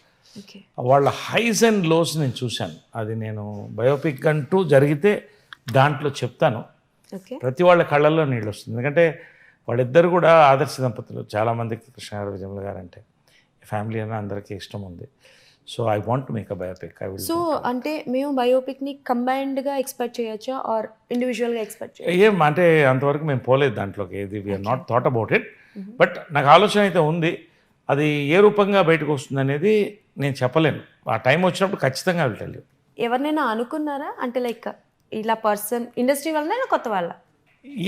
వాళ్ళ హైస్ అండ్ లోస్ నేను చూశాను. అది నేను బయోపిక్ అంటూ జరిగితే దాంట్లో చెప్తాను. ప్రతి వాళ్ళ కళ్ళల్లో నీళ్ళు వస్తుంది. ఎందుకంటే వాళ్ళిద్దరు కూడా ఆదర్శ దంపతులు. చాలామందికి కృష్ణ గారు, విజయమ్ల గారు అంటే ఫ్యామిలీ అన్న అందరికీ ఇష్టం ఉంది. So I want to make a biopic. I will. So అంటే మేము బయోపిక్ని కంబైన్డ్గా ఎక్స్పెక్ట్ చేయొచ్చా ఆర్ ఇండివిజువల్గా ఎక్స్పెక్ట్ చేయొచ్చా? ఏం అంటే అంతవరకు మేము పోలేదు దాంట్లోకి, ఇది we are not thought about it. But నాకు ఆలోచన అయితే ఉంది. అది ఏ రూపంగా బయటకు వస్తుంది అనేది నేను చెప్పలేను. ఆ టైం వచ్చినప్పుడు ఖచ్చితంగా వెళ్తాను. ఎవరినైనా అనుకున్నారా అంటే లైక్ ఇలా పర్సన్ ఇండస్ట్రీ వల్ల కొత్త వాళ్ళ?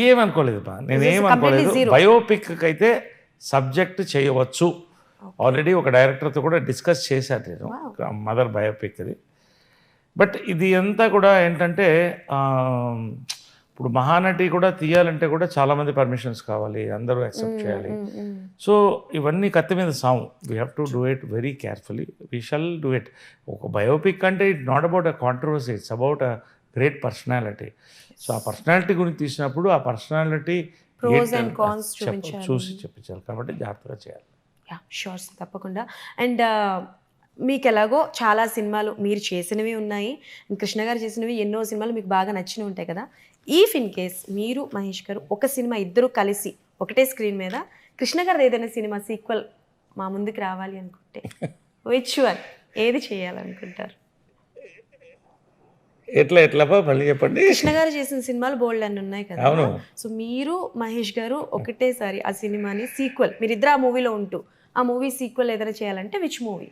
ఏమనుకోలేదు బా, నేను ఏమనుకోలేదు. బయోపిక్ అయితే సబ్జెక్ట్ చేయవచ్చు. ఆల్రెడీ ఒక డైరెక్టర్తో కూడా డిస్కస్ చేశాను నేను మదర్ బయోపిక్ అది. బట్ ఇది అంతా కూడా ఏంటంటే ఇప్పుడు మహానటి కూడా తీయాలంటే కూడా చాలామంది పర్మిషన్స్ కావాలి, అందరూ యాక్సెప్ట్ చేయాలి. సో ఇవన్నీ కత్తి మీద సాము. We have to do it very carefully. We shall do it. ఒక బయోపిక్ అంటే it not about a controversy, it's about a great personality. So ఆ పర్సనాలిటీ గురించి తీసినప్పుడు ఆ పర్సనాలిటీ చూసి చెప్పించాలి. కాబట్టి జాగ్రత్తగా చేయాలి. షూర్ సార్, తప్పకుండా. అండ్ మీకు ఎలాగో చాలా సినిమాలు మీరు చేసినవి ఉన్నాయి, కృష్ణ గారు చేసినవి ఎన్నో సినిమాలు మీకు బాగా నచ్చినవి ఉంటాయి కదా. ఈఫ్ ఇన్ కేస్ మీరు మహేష్ గారు ఒక సినిమా ఇద్దరు కలిసి ఒకటే స్క్రీన్ మీద కృష్ణ గారు ఏదైనా సినిమా సీక్వెల్ మా ముందుకు రావాలి అనుకుంటే విచ్ వన్, ఏది చేయాలనుకుంటారు? ఎట్లా మళ్ళీ చెప్పండి. కృష్ణ గారు చేసిన సినిమాలు బోల్డ్ అన్ని ఉన్నాయి కదా. అవును. సో మీరు మహేష్ గారు ఒకటేసారి ఆ సినిమాని సీక్వెల్, మీరిద్దరు ఆ మూవీలో ఉంటూ ఆ మూవీ సీక్వెల్ ఏదైనా చేయాలంటే విచ్ మూవీ?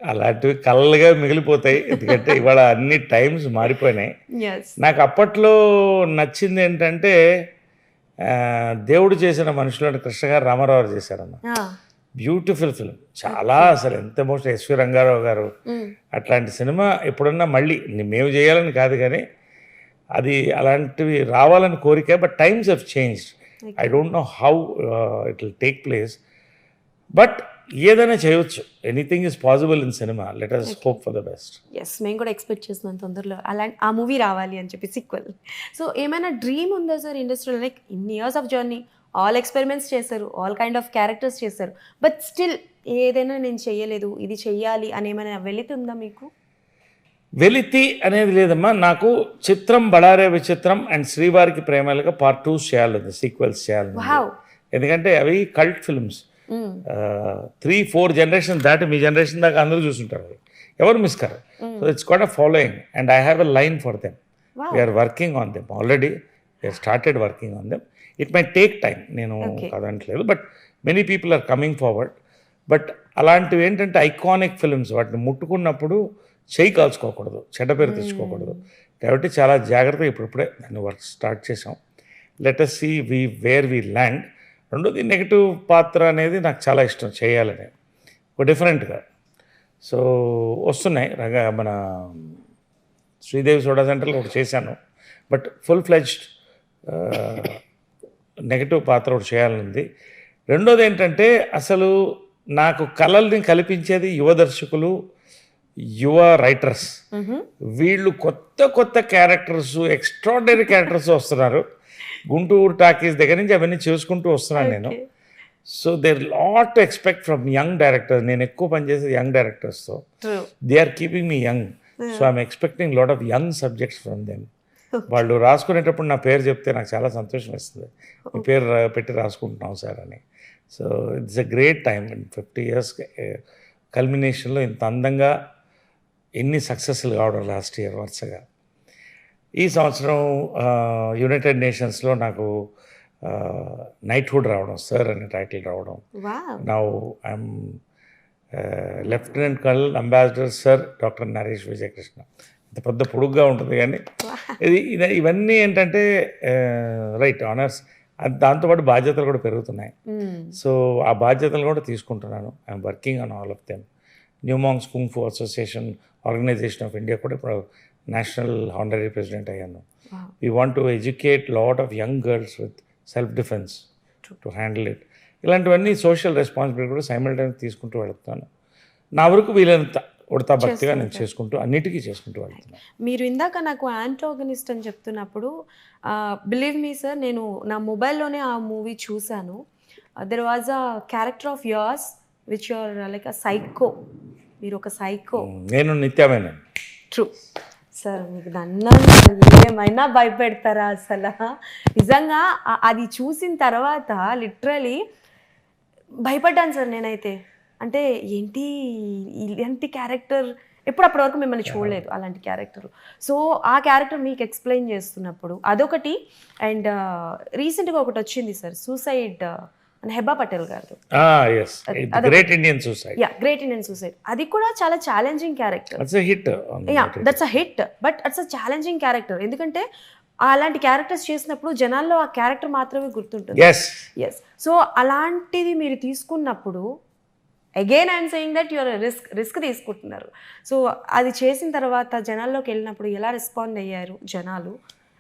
అలాంటివి కళ్ళగా మిగిలిపోతాయి. ఎందుకంటే ఇవాళ అన్ని టైమ్స్ మారిపోయినాయి. నాకు అప్పట్లో నచ్చింది ఏంటంటే దేవుడు చేసిన మనుషులను కృష్ణ గారు రామారావు చేశారన్న. బ్యూటిఫుల్ ఫిల్మ్, చాలా అసలు ఎంత మోస్ట్. ఎస్వి రంగారావు గారు అట్లాంటి సినిమా ఎప్పుడన్నా మళ్ళీ మేము చేయాలని కాదు కానీ అది అలాంటివి రావాలని కోరిక. But times have changed. I don't know how it will take place. But ఏదైనా చేయవచ్చు. Anything is possible in cinema. Let us hope for the best. Yes, మేము కూడా ఎక్స్పెక్ట్ చేస్తున్నాం తొందరలో అలాంటి ఆ మూవీ రావాలి అని చెప్పి సీక్వెల్. సో ఏమైనా డ్రీమ్ ఉందా సార్ ఇండస్ట్రీలో? లైక్ ఇన్ని years of journey, all experiments చేశారు, ఆల్ కైండ్ ఆఫ్ క్యారెక్టర్స్ చేశారు, బట్ స్టిల్ ఏదైనా నేను చెయ్యలేదు, ఇది చెయ్యాలి అని ఏమైనా వెళుతుందా మీకు? వెలితి అనేది లేదమ్మా. నాకు చిత్రం, బళారే విచిత్రం అండ్ శ్రీవారికి ప్రేమలుగా పార్ట్ 2 చేయాలి, సీక్వెల్స్ చేయాలి. ఎందుకంటే అవి కల్ట్ ఫిల్మ్స్. 3-4 జనరేషన్ దాటి మీ జనరేషన్ దాకా అందరూ చూస్తుంటారు. అది ఎవరు మిస్ కారు. So it's caught a following and I have a line for them. We're working on them already. We're started working on them. It may take time, నేను కాదంటలేదు. But many people are coming forward. But అలాంటివి ఏంటంటే iconic films, వాటిని ముట్టుకున్నప్పుడు చేయి కాల్చుకోకూడదు, చెడ్డ పేరు తెచ్చుకోకూడదు. కాబట్టి చాలా జాగ్రత్తగా ఇప్పుడిప్పుడే దాన్ని వర్క్ స్టార్ట్ చేసాం. Let us see where we land. రెండోది నెగిటివ్ పాత్ర అనేది నాకు చాలా ఇష్టం చేయాలని, ఒక డిఫరెంట్గా. సో వస్తున్నాయి మన శ్రీదేవి సోడా సెంటర్లో ఒకటి చేశాను, బట్ ఫుల్ ఫ్లెడ్జ్డ్ నెగిటివ్ పాత్ర ఒకటి చేయాలనుంది. రెండోది ఏంటంటే అసలు నాకు కళల్ని కల్పించేది యువ దర్శకులు, యువ రైటర్స్. వీళ్ళు కొత్త కొత్త క్యారెక్టర్స్, ఎక్స్ట్రాడినరీ క్యారెక్టర్స్ వస్తున్నారు. గుంటూరు టాకీస్ దగ్గర నుంచి అవన్నీ చేసుకుంటూ వస్తున్నాను నేను. So there lot to expect from young directors. నేను ఎక్కువ పనిచేసేది యంగ్ డైరెక్టర్స్తో. They are keeping me young. So I'm expecting lot of young subjects from them. వాళ్ళు రాసుకునేటప్పుడు నా పేరు చెప్తే నాకు చాలా సంతోషం వేస్తుంది. మీ పేరు పెట్టి రాసుకుంటున్నాం సార్ అని. So it's a great time. 50 years కల్మినేషన్లో ఇంత అందంగా ఎన్ని సక్సెస్లు కావడం లాస్ట్ ఇయర్ వరుసగా. ఈ సంవత్సరం యునైటెడ్ నేషన్స్లో నాకు నైట్హుడ్ రావడం, సార్ అనే టైటిల్ రావడం. Now I'm lieutenant colonel ambassador sir doctor Naresh Vijayakrishna. ఇంత పెద్ద పొడుగ్గా ఉంటుంది కానీ ఇవన్నీ ఏంటంటే రైట్ ఆనర్స్. దాంతోపాటు బాధ్యతలు కూడా పెరుగుతున్నాయి. సో ఆ బాధ్యతలు కూడా తీసుకుంటున్నాను. I'm working on all of them. New monks kung ఫు అసోసియేషన్ ఆర్గనైజేషన్ ఆఫ్ ఇండియా కూడా ఇప్పుడు నేషనల్ హానరీ ప్రెసిడెంట్ అయ్యాను. We want to educate lot of young girls with self defence to handle it. ఇలాంటివన్నీ social responsibility కూడా simultaneous తీసుకుంటూ వెళ్తున్నాను. నా వరకు వీలైనంత ఉడతా భక్తిగా నేను చేసుకుంటూ అన్నిటికీ చేసుకుంటూ వెళ్తున్నాను. మీరు ఇందాక నాకు యాంటాగనిస్ట్ అని చెప్తున్నప్పుడు బిలీవ్ మీ సార్, నేను నా మొబైల్లోనే ఆ మూవీ చూశాను. There was a character of yours which your like a psycho. మీరు ఒక సైకో. నేను నిత్యమైన. ట్రూ సార్, మీకు దన్నా ఏమైనా భయపెడతారా అసలు? నిజంగా అది చూసిన తర్వాత లిటరలీ భయపడ్డాను సార్ నేనైతే. అంటే ఏంటి ఇలాంటి క్యారెక్టర్, అప్పటి వరకు మిమ్మల్ని చూడలేదు అలాంటి క్యారెక్టర్. సో ఆ క్యారెక్టర్ మీకు ఎక్స్ప్లెయిన్ చేస్తున్నప్పుడు అదొకటి. అండ్ రీసెంట్గా ఒకటి వచ్చింది సార్, సూసైడ్ హెబా పటేల్ గారు. Great Indian suicide. Great Indian suicide. అది కూడా చాలా challenging character. That's a hit, but it's a challenging character. ఎందుకంటే అలాంటి క్యారెక్టర్స్ చేసినప్పుడు జనాల్లో ఆ క్యారెక్టర్ మాత్రమే గుర్తుంటుంది. ఎస్. సో అలాంటిది మీరు తీసుకున్నప్పుడు again I'm saying that your risk తీసుకుంటున్నారు. సో అది చేసిన తర్వాత జనాల్లోకి వెళ్ళినప్పుడు ఎలా రెస్పాండ్ అయ్యారు జనాలు?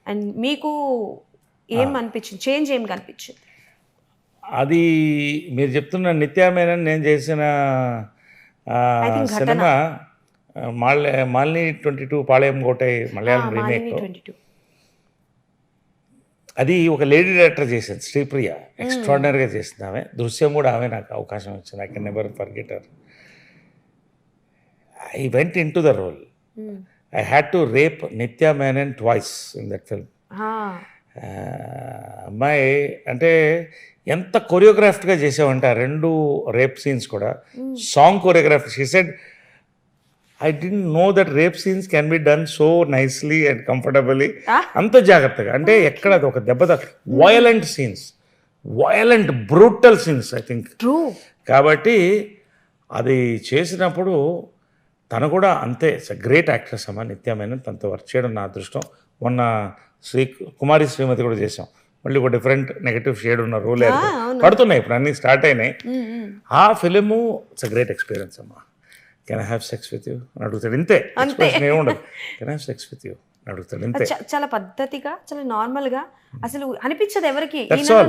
అండ్ మీకు ఏం అనిపించింది, చేంజ్ ఏం కనిపించింది? అది మీరు చెప్తున్న నిత్యమేనని నేను చేసిన సినిమా మాలిని 22 పాళయం కోటై మలయాళం రీమేక్. అది ఒక లేడీ డైరెక్టర్ చేసింది, శ్రీప్రియ. ఎక్స్ట్రాడినరీగా చేసింది ఆమె. దృశ్యం కూడా ఆమె నాకు అవకాశం వచ్చింది. I can never forget her. I went in to the role. I had to rape Nithya Menon twice in that film. అమ్మాయి అంటే ఎంత కొరియోగ్రాఫ్డ్గా చేసావంటే ఆ 2 రేప్ సీన్స్ కూడా song choreograph. She said I didn't know that rape scenes can be done so nicely and comfortably. అంత జాగ్రత్తగా అంటే ఎక్కడ ఒక దెబ్బ violent scenes, violent brutal scenes I think. కాబట్టి అది చేసినప్పుడు తను కూడా అంతే గ్రేట్ యాక్ట్రెస్ అమ్మ నిత్యమైన. తనతో వర్క్ చేయడం నా అదృష్టం. మొన్న కుమారి శ్రీమతి కూడా చేసాం. మళ్ళీ ఒక డిఫరెంట్ నెగటివ్ షేడ్ ఉన్న రోల్ పడుతున్నాయి ఇప్పుడు, అన్నీ స్టార్ట్ అయినాయి. ఆ film it's a great experience అమ్మా. Can I have sex with you అని అడుగుతాడు. ఇంతే, ఏముండదు. Can I have sex with you అని అడుగుతాడు. ఇంతే. చాలా పద్ధతిగా, చాలా నార్మల్గా. అసలు అనిపించదు ఎవరికి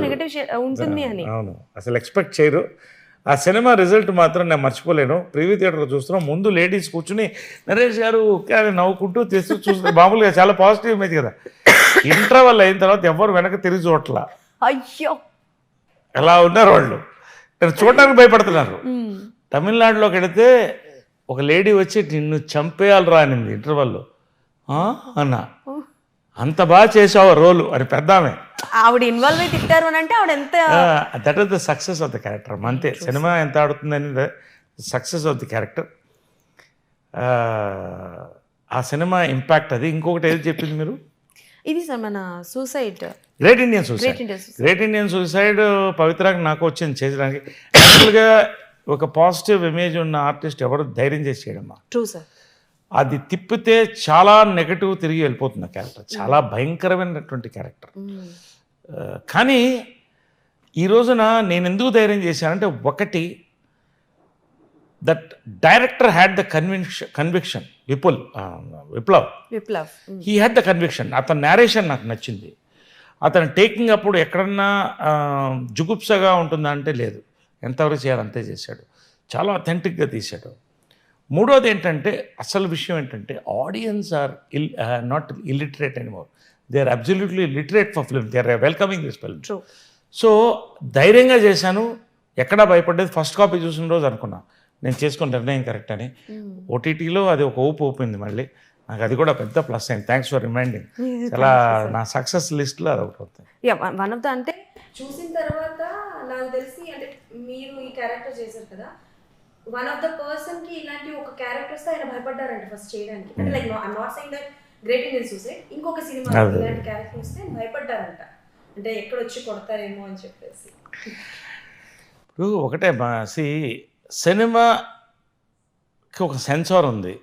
నెగటివ్ ఉంటుంది అని. అవును, అసలు ఎక్స్పెక్ట్ చేయరు. ఆ సినిమా రిజల్ట్ మాత్రం నేను మర్చిపోలేను. ప్రీవ్యూ థియేటర్లో చూస్తున్నాం, ముందు లేడీస్ కూర్చుని నరేష్ గారు నవ్వుకుంటూ తెస్తూ చూస్తే మామూలుగా చాలా పాజిటివ్ ఇమేజ్ కదా. ఇంటర్వల్ అయిన తర్వాత ఎవరు వెనక తిరిగి చూడట్లా. అయ్యో, ఎలా ఉన్నారు వాళ్ళు, చూడడానికి భయపడుతున్నారు. తమిళనాడులోకి వెళితే ఒక లేడీ వచ్చి నిన్ను చంపేయాలరా అనింది ఇంటర్వల్లో. అన్నా అంత బాగా చేసావు రోలు అని పెద్ద ఆమె. ఆవిడ ఇన్వాల్వ్ అయి తిట్టారు అని అంటే ఆవిడ ఎంత. That is the success of the character. అంతే, సినిమా ఎంత ఆడుతుందని సక్సెస్ ఆఫ్ ది క్యారెక్టర్. ఆ సినిమా ఇంపాక్ట్ అది. ఇంకొకటి ఏది చెప్పింది మీరు? ఇది సార్ మన suicide, great Indian suicide. Great Indian suicide పవిత్రకి నాకు వచ్చింది చేయడానికి. యాక్చువల్గా ఒక పాజిటివ్ ఇమేజ్ ఉన్న ఆర్టిస్ట్ ఎవరు ధైర్యం చేసి చేయడమ్మా. True sir. అది తిప్పితే చాలా నెగటివ్ తిరిగి వెళ్ళిపోతుంది ఆ క్యారెక్టర్. చాలా భయంకరమైనటువంటి క్యారెక్టర్. కానీ ఈ రోజున నేను ఎందుకు ధైర్యం చేశానంటే, ఒకటి, that director had the conviction. Viplav Viplav he had the conviction. అతని నేరేషన్ నాకు నచ్చింది. అతను టేకింగ్ అప్పుడు ఎక్కడన్నా జుగుప్సగా ఉంటుందా అంటే లేదు, ఎంతవరకు చేయాలి అంతే చేశాడు, చాలా అథెంటిక్గా తీశాడు. మూడోది ఏంటంటే, అసలు విషయం ఏంటంటే, audience are not illiterate anymore, they are absolutely literate for film, they are welcoming this film. True. So ధైర్యంగా చేశాను, ఎక్కడా భయపడ్డది. ఫస్ట్ కాపీ చూసిన రోజు అనుకున్నా నేను చేసుకున్న నిర్ణయం కరెక్ట్ అని. ఓటీటీలో అది ఒక ఊపు ఊపింది మళ్ళీ, నాకు అది కూడా పెద్ద ప్లస్ అయింది. Thanks for reminding. చాలా నా సక్సెస్ లిస్ట్లో అది ఒకటి అవుతుంది. వన్ ఆఫ్ ద అంటే చూసిన తర్వాత నాకు తెలిసి అంటే మీరు ఈ క్యారెక్టర్ చేశారు కదా, వన్ ఆఫ్ ద పర్సన్ కి ఇలాంటి ఒక క్యారెక్టర్ వస్తే ఆయన భయపడ్డారంట ఫస్ట్ చేయడానికి. అంటే like I not saying that great Indian suicide, ఇంకొక సినిమా ఇలాంటి క్యారెక్టర్ వస్తే ఆయన భయపడ్డారంట, అంటే ఎక్కడ వచ్చి కొడతారేమో అని చెప్పేసి. ఇప్పుడు ఒకటే సినిమాకి ఒక సెన్సార్ ఉంది,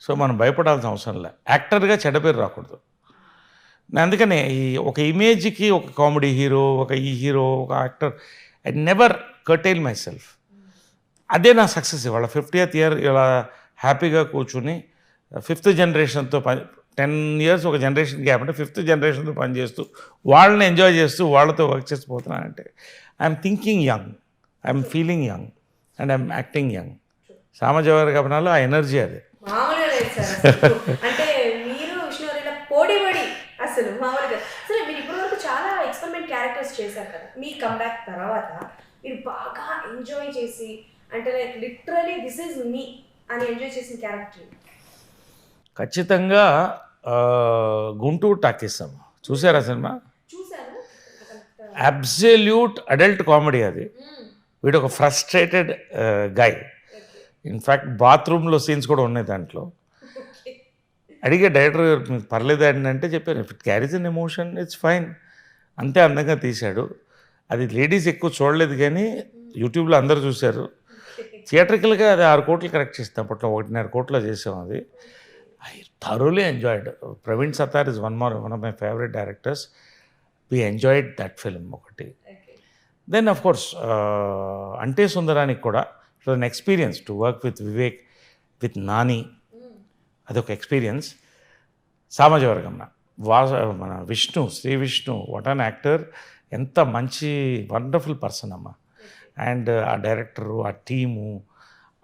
సో మనం భయపడాల్సిన అవసరం లే. యాక్టర్గా చెడ్డ పేరు రాకూడదు. అందుకనే ఈ ఒక ఇమేజ్కి ఒక కామెడీ హీరో, ఒక ఈ హీరో, ఒక actor, I never curtail my self. అదే నా సక్సెస్. ఇవాళ 50th ఇయర్ ఇలా హ్యాపీగా కూర్చుని 5th జనరేషన్తో 10 years ఒక జనరేషన్ గ్యాప్ అంటే 5th జనరేషన్తో పనిచేస్తూ వాళ్ళని ఎంజాయ్ చేస్తూ వాళ్ళతో వర్క్ చేసిపోతున్నానంటే I'm thinking young, I'm feeling young and I'm acting young. సామాజిక ఆ ఎనర్జీ అది. మామూలుగా లేదు సార్ అసలు. అంటే మీరు విష్ణువర్ధన్ పోటీ పడి అసలు మామూలుగా. సరే, మీరు ఇప్పటి వరకు చాలా ఎక్స్పెరిమెంట్ క్యారెక్టర్స్ చేశారు కదా, మీ కమ్బ్యాక్ తర్వాత మీరు బాగా ఎంజాయ్ చేసి అంటే లైక్ లిటరలీ దిస్ ఈజ్ మీ అని ఎంజాయ్ చేసిన క్యారెక్టర్? ఖచ్చితంగా గుంటూరు టాకీస్ అమ్మ. చూసారా సినిమా? చూశాను. అబ్సల్యూట్ అడల్ట్ కామెడీ అది. వీడు ఒక ఫ్రస్ట్రేటెడ్ గాయ్. ఇన్ఫ్యాక్ట్ బాత్రూంలో సీన్స్ కూడా ఉన్నాయి దాంట్లో. అడిగే డైరెక్టర్ మీకు పర్లేదు అని అంటే చెప్పాను, if it carries an emotion it's fine. అంతే అందంగా తీశాడు. అది లేడీస్ ఎక్కువ చూడలేదు కానీ యూట్యూబ్లో అందరూ చూశారు. థియేటర్కల్గా అది 6 కోట్లు కరెక్ట్ చేస్తాం. అప్పట్లో 1.5 కోట్లు చేసాం. అది I thoroughly enjoyed. Praveen Sattar is one of my favourite directors. We enjoyed that film ఒకటి. Then of course Ante Sundaraniki కూడా it was an experience to work with Vivek, with Nani. అదొక ఎక్స్పీరియన్స్. సామాజవర్గం మన Sree Vishnu what an actor, ఎంత మంచి వండర్ఫుల్ పర్సన్ అమ్మ. అండ్ ఆ director, ఆ team,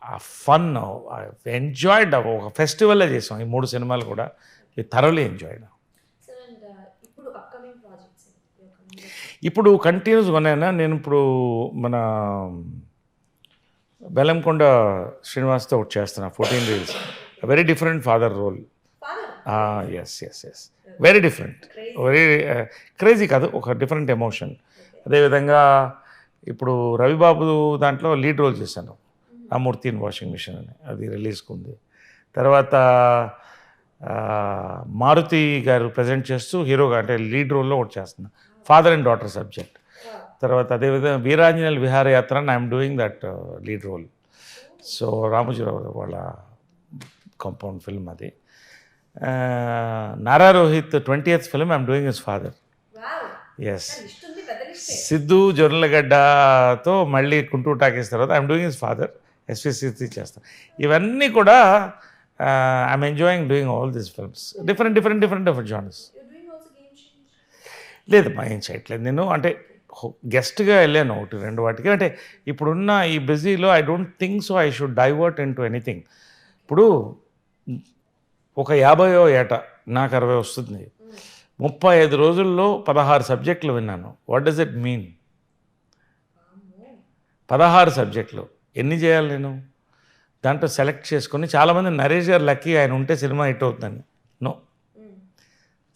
ఆ ఫన్, ఎంజాయిడ్. ఒక ఫెస్టివల్లో చేసాం ఈ 3 సినిమాలు కూడా. Thoroughly enjoyed. ఇప్పుడు కంటిన్యూస్గా ఉన్నాయన్నా. నేను ఇప్పుడు మన బెల్లంకొండ శ్రీనివాస్తో ఒకటి చేస్తున్నా, 14 Reels. Very different father role. Yes very different, very crazy కాదు, ఒక డిఫరెంట్ ఎమోషన్. అదేవిధంగా ఇప్పుడు రవిబాబు దాంట్లో లీడ్ రోల్ చేశాను, రామూర్తి ఇన్ వాషింగ్ మిషన్ అని. అది రిలీజ్కి ఉంది. తర్వాత మారుతి గారు ప్రజెంట్ చేస్తూ హీరోగా అంటే లీడ్ రోల్లో ఒకటి చేస్తున్నా, ఫాదర్ అండ్ డాటర్ సబ్జెక్ట్. తర్వాత అదేవిధంగా Veeranjaneyula Viharayatra and I'm doing that lead role. So Ramojirao వాళ్ళ కాంపౌండ్ ఫిల్మ్ అది. Nara Rohit 20th film I'm doing his father. Yes. Siddhu జొన్నలగడ్డతో మళ్ళీ గుంటూరు టాకీస్ తర్వాత I'm doing his father. S V C చేస్తాను. ఇవన్నీ కూడా I'm enjoying doing all these films. Different genres. లేదు మా ఏం చేయట్లేదు నేను. అంటే గెస్ట్గా వెళ్ళాను 1-2 వాటికి. అంటే ఇప్పుడున్న ఈ బిజీలో I don't think so I should divert in to anything. ఇప్పుడు ఒక 50వ ఏట నాకు 60 వస్తుంది. 35 రోజుల్లో 16 సబ్జెక్టులు విన్నాను. What does it mean? 16 సబ్జెక్టులు ఎన్ని చేయాలి నేను? దాంట్లో సెలెక్ట్ చేసుకొని, చాలామంది నరేష్ గారు లక్కీ, ఆయన ఉంటే సినిమా హిట్ అవుతుందని. నో,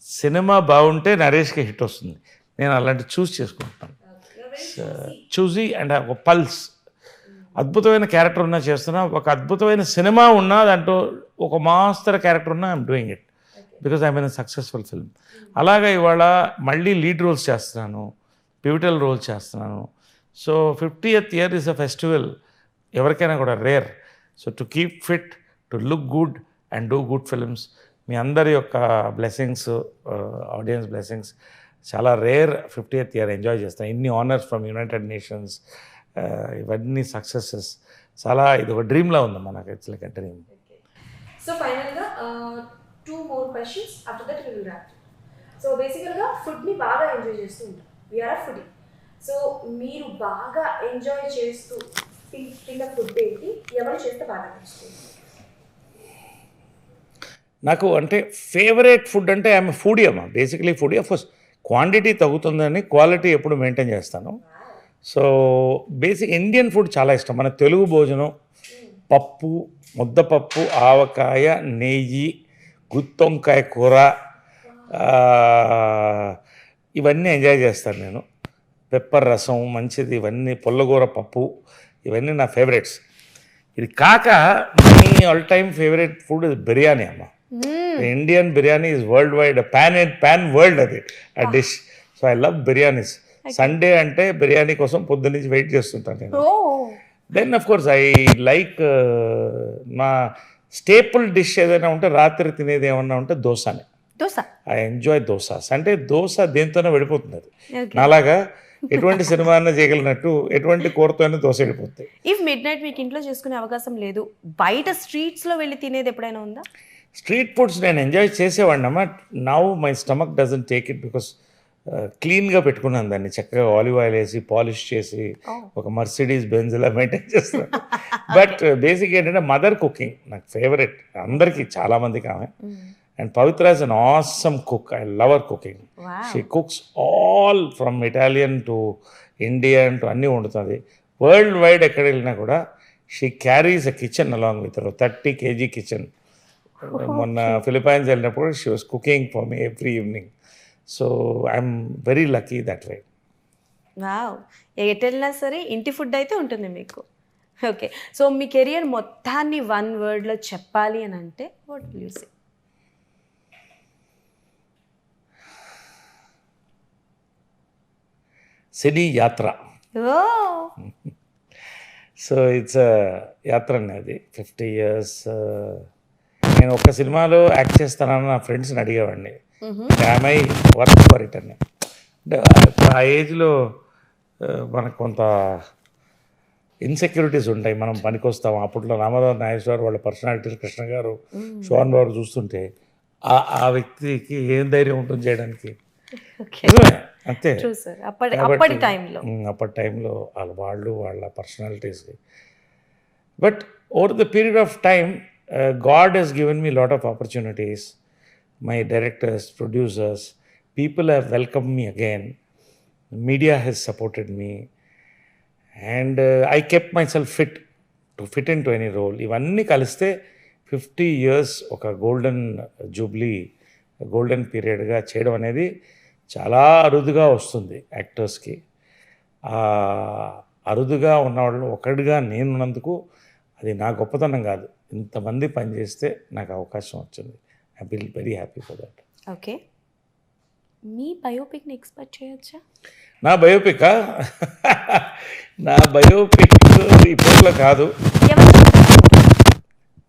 సినిమా బాగుంటే నరేష్కి హిట్ వస్తుంది. నేను అలాంటి చేసుకుంటాను. చూసి అండ్ ఒక పల్స్. అద్భుతమైన క్యారెక్టర్ ఉన్నా చేస్తున్నా, ఒక అద్భుతమైన సినిమా ఉన్నా దాంట్లో ఒక మాస్టర్ క్యారెక్టర్ ఉన్నా I'm doing it because I'm in successful film. అలాగే ఇవాళ మళ్ళీ లీడ్ రోల్స్ చేస్తున్నాను, పివిటల్ రోల్స్ చేస్తున్నాను. So 50th year is a festival, ఎవరికైనా కూడా rare. So to keep fit, to look good and do good films. మీ అందరి యొక్క బ్లెస్సింగ్స్, ఆడియన్స్ బ్లెస్సింగ్స్, చాలా రేర్ 50th ఇయర్ ఎంజాయ్ చేస్తాను. ఇన్ని ఆనర్స్ ఫ్రమ్ యునైటెడ్ నేషన్స్, ఇవన్నీ సక్సెసెస్, చాలా ఇది ఒక డ్రీమ్లా ఉందమ్మా నాకు. It's like a dream. So ఫైనల్గా 2 more questions, after that we will wrap. So బేసికల్గా ఫుడ్ని బాగా ఎంజాయ్ చేస్తూ ఉంటాం, వీఆర్ ఫుడ్. సో మీరు బాగా ఎంజాయ్ చేస్తూ తిన్న ఫుడ్ ఏంటి, ఎవరు చేస్తే బాగా నచ్చుతుంది? నాకు అంటే ఫేవరెట్ ఫుడ్ అంటే ఐఎమ్ ఫుడీ అమ్మా, basically foodie. Of course quantity తగ్గుతుందని క్వాలిటీ ఎప్పుడు మెయింటైన్ చేస్తాను. సో బేసిక్ ఇండియన్ ఫుడ్ చాలా ఇష్టం. మన తెలుగు భోజనం, పప్పు, ముద్దపప్పు, ఆవకాయ, నెయ్యి, గుత్తొంకాయ కూర, ఇవన్నీ ఎంజాయ్ చేస్తాను నేను. పెప్పర్ రసం మంచిది, ఇవన్నీ పుల్లగూర పప్పు, ఇవన్నీ నా ఫేవరెట్స్. ఇది కాక my all time favourite food biryani అమ్మ. Indian biryani is world wide, pan world అది ఆ dish. So I love biryanis. Sunday అంటే బిర్యానీ కోసం పొద్దున్నుంచి వెయిట్ చేస్తుంటాను నేను. Then of course I like మా స్టేపుల్ డిష్ ఏదైనా ఉంటే, రాత్రి తినేది ఏమన్నా ఉంటే దోశనే. Dosa I enjoy dosas. అంటే దోశ దేంతోనే వెళ్ళిపోతుంది అది. నాలాగా ఎటువంటి సినిమా అన్నా చేయగలిగినట్టు ఎటువంటి కూరతోనే దోశ వెళ్ళిపోతుంది. ఇఫ్ మిడ్ నైట్ మీకు ఇంట్లో చేసుకునే అవకాశం లేదు, బయట స్ట్రీట్స్లో వెళ్ళి తినేది ఎప్పుడైనా ఉందా? స్ట్రీట్ ఫుడ్స్ నేను ఎంజాయ్ చేసేవాడిని అమ్మా. Now my stomach doesn't take it, because క్లీన్గా పెట్టుకున్నాను దాన్ని, చక్కగా ఆలివ్ ఆయిల్ వేసి పాలిష్ చేసి ఒక మర్సిడీస్ బెంజ్ ఇలా మెయింటైన్ చేస్తాను. బట్ బేసిక్ ఏంటంటే మదర్ కుకింగ్ నాకు ఫేవరెట్, అందరికీ చాలామందికి ఆమె. And Pavitra is an awesome cook. I love her cooking. She cooks all from Italian to Indian to అన్నీ వండుతుంది. వరల్డ్ వైడ్ ఎక్కడ వెళ్ళినా కూడా she carries a kitchen along with 30 kg kitchen. మొన్న ఫిలిపైన్స్ వెళ్ళినప్పుడు she was cooking for me every evening. So I'm very lucky that way. Wow, ఎటు వెళ్ళినా సరే ఇంటి ఫుడ్ అయితే ఉంటుంది మీకు. ఓకే, సో మీ కెరియర్ మొత్తాన్ని 1 wordలో చెప్పాలి అని అంటే వాట్ విల్ యూ సే? సినీ యాత్ర. సో ఇట్స్ యాత్ర అనేది 50 years. నేను ఒక సినిమాలో యాక్ట్ చేస్తానని నా ఫ్రెండ్స్ని అడిగేవాడిని, ఐ వర్క్ ఫర్ ఇట్ అని. అంటే ఆ ఏజ్లో మనకు కొంత ఇన్సెక్యూరిటీస్ ఉంటాయి, మనం పనికొస్తాం. అప్పట్లో రామారావు నాగేశ్వరరావు వాళ్ళ పర్సనాలిటీలు, కృష్ణ గారు, శోభన్ బాబు చూస్తుంటే ఆ వ్యక్తికి ఏం ధైర్యం ఉంటుంది చేయడానికి? అంతే. అప్పటి టైంలో వాళ్ళ పర్సనాలిటీస్కి. But over the period of time God has given me a lot of opportunities. My directors, producers, people have welcomed me again. Media has supported me. And I kept myself fit into any role. ఇవన్నీ కలిస్తే 50 years ఒక golden Jubilee, golden పీరియడ్గా చేయడం అనేది చాలా అరుదుగా వస్తుంది యాక్టర్స్కి. అరుదుగా ఉన్నవాళ్ళు ఒకటిగా నేనున్నందుకు అది నా గొప్పతనం కాదు, ఇంతమంది పనిచేస్తే నాకు అవకాశం వచ్చింది. I feel very happy for that. Okay, మీ బయోపిక్ని ఎక్స్పెక్ట్ చేయొచ్చా? నా బయోపిక్ ఇప్పట్లో కాదు,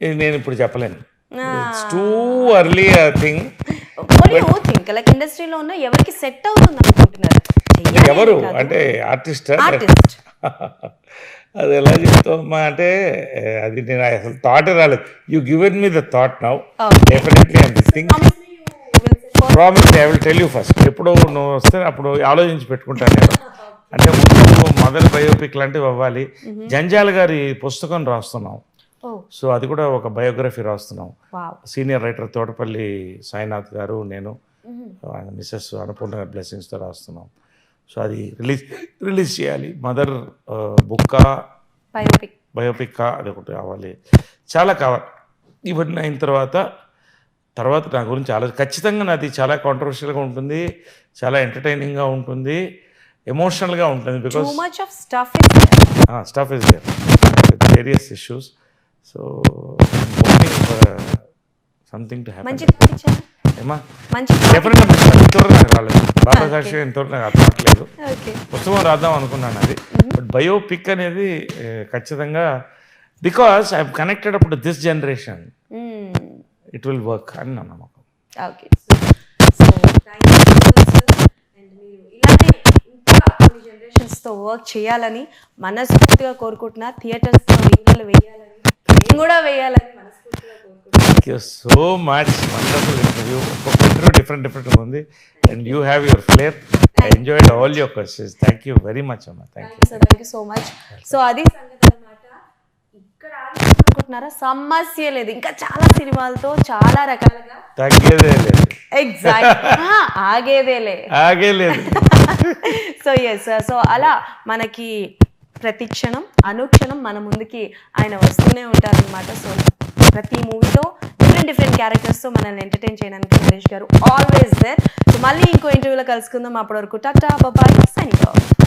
ఇది నేను ఇప్పుడు చెప్పలేను. It's too early thing. ఇండస్ట్రీలో ఉన్న ఎవరికి సెట్ అవుతుంది అనుకుంటున్నారు? ఎవరు అంటే ఆర్టిస్ట్ అది ఎలా చెప్తామా అంటే, అది నేను అసలు థాట్ రాలేదు. You given me the thought now. Definitely and this thing promise I will tell you first. ఎప్పుడు నువ్వు వస్తే అప్పుడు ఆలోచించి పెట్టుకుంటాను నేను. అంటే ముందు మదర్ బయోపిక్ లాంటివి అవ్వాలి. జంజాల గారి పుస్తకం రాస్తున్నాం, సో అది కూడా ఒక బయోగ్రఫీ రాస్తున్నాం. సీనియర్ రైటర్ తోటపల్లి సాయినాథ్ గారు, నేను, మిస్సెస్ అన్నపూర్ణ బ్లెస్సింగ్స్తో రాస్తున్నాం. సో అది రిలీజ్ చేయాలి. మదర్ బుక్కా బయోపిక్ అది ఒకటి కావాలి, చాలా కావాలి. ఇవన్నీ అయిన తర్వాత నా గురించి ఖచ్చితంగా నాది చాలా కాంట్రవర్షియల్గా ఉంటుంది, చాలా ఎంటర్టైనింగ్గా ఉంటుంది, ఎమోషనల్గా ఉంటుంది. Because stuff is there with various issues. So something to happy. ఏమా డెఫినెట్గా ఇంతవరకు నాకు రాలేదు, బాబా సాక్షి ఇంతవరకు నాకు అర్థం అవ్వట్లేదు. పుస్తకం రాద్దాం అనుకున్నాను అది. బట్ బయోపిక్ అనేది ఖచ్చితంగా, because I'm connected up to this generation, it will work అని నా నమ్మకం. Okay, so thank you and మీరు ఇలాంటి ఇంకా కొన్ని జనరేషన్స్తో వర్క్ చేయాలని మనస్ఫూర్తిగా కోరుకుంటున్నా. థియేటర్స్తో రీల్ వేయాలని, నేను కూడా వేయాలని మనస్ఫూర్తిగా కోరుకుంటున్నా. Thank you so much. Wonderful interview. ఒక్కొక్క ఇంటర్వ్యూ డిఫరెంట్ ఉంది. And you have your flair. I enjoyed all your questions. Thank you very much అమ్మా. Thank you so much. So అది సంగతి అన్నమాట. ఇక్కడ అనుకుంటున్నారా, సమస్య లేదు. ఇంకా చాలా సినిమాలతో చాలా రకాలుగా తగ్గేదే లేదు. ఎగ్జాక్ట్ ఆగే లేదు. సో ఎస్, సో అలా మనకి ప్రతి క్షణం అనుక్షణం మన ముందుకి ఆయన వస్తూనే ఉంటారనమాట. సో ప్రతి మూవీతో డిఫరెంట్ క్యారెక్టర్స్తో మనల్ని ఎంటర్టైన్ చేయడానికి నరేష్ గారు ఆల్వేస్ దేర్. సో మళ్ళీ ఇంకో ఇంటర్వ్యూలో కలుసుకుందాం. అప్పటి వరకు టాటా బాయ్, సైనింగ్ ఆఫ్.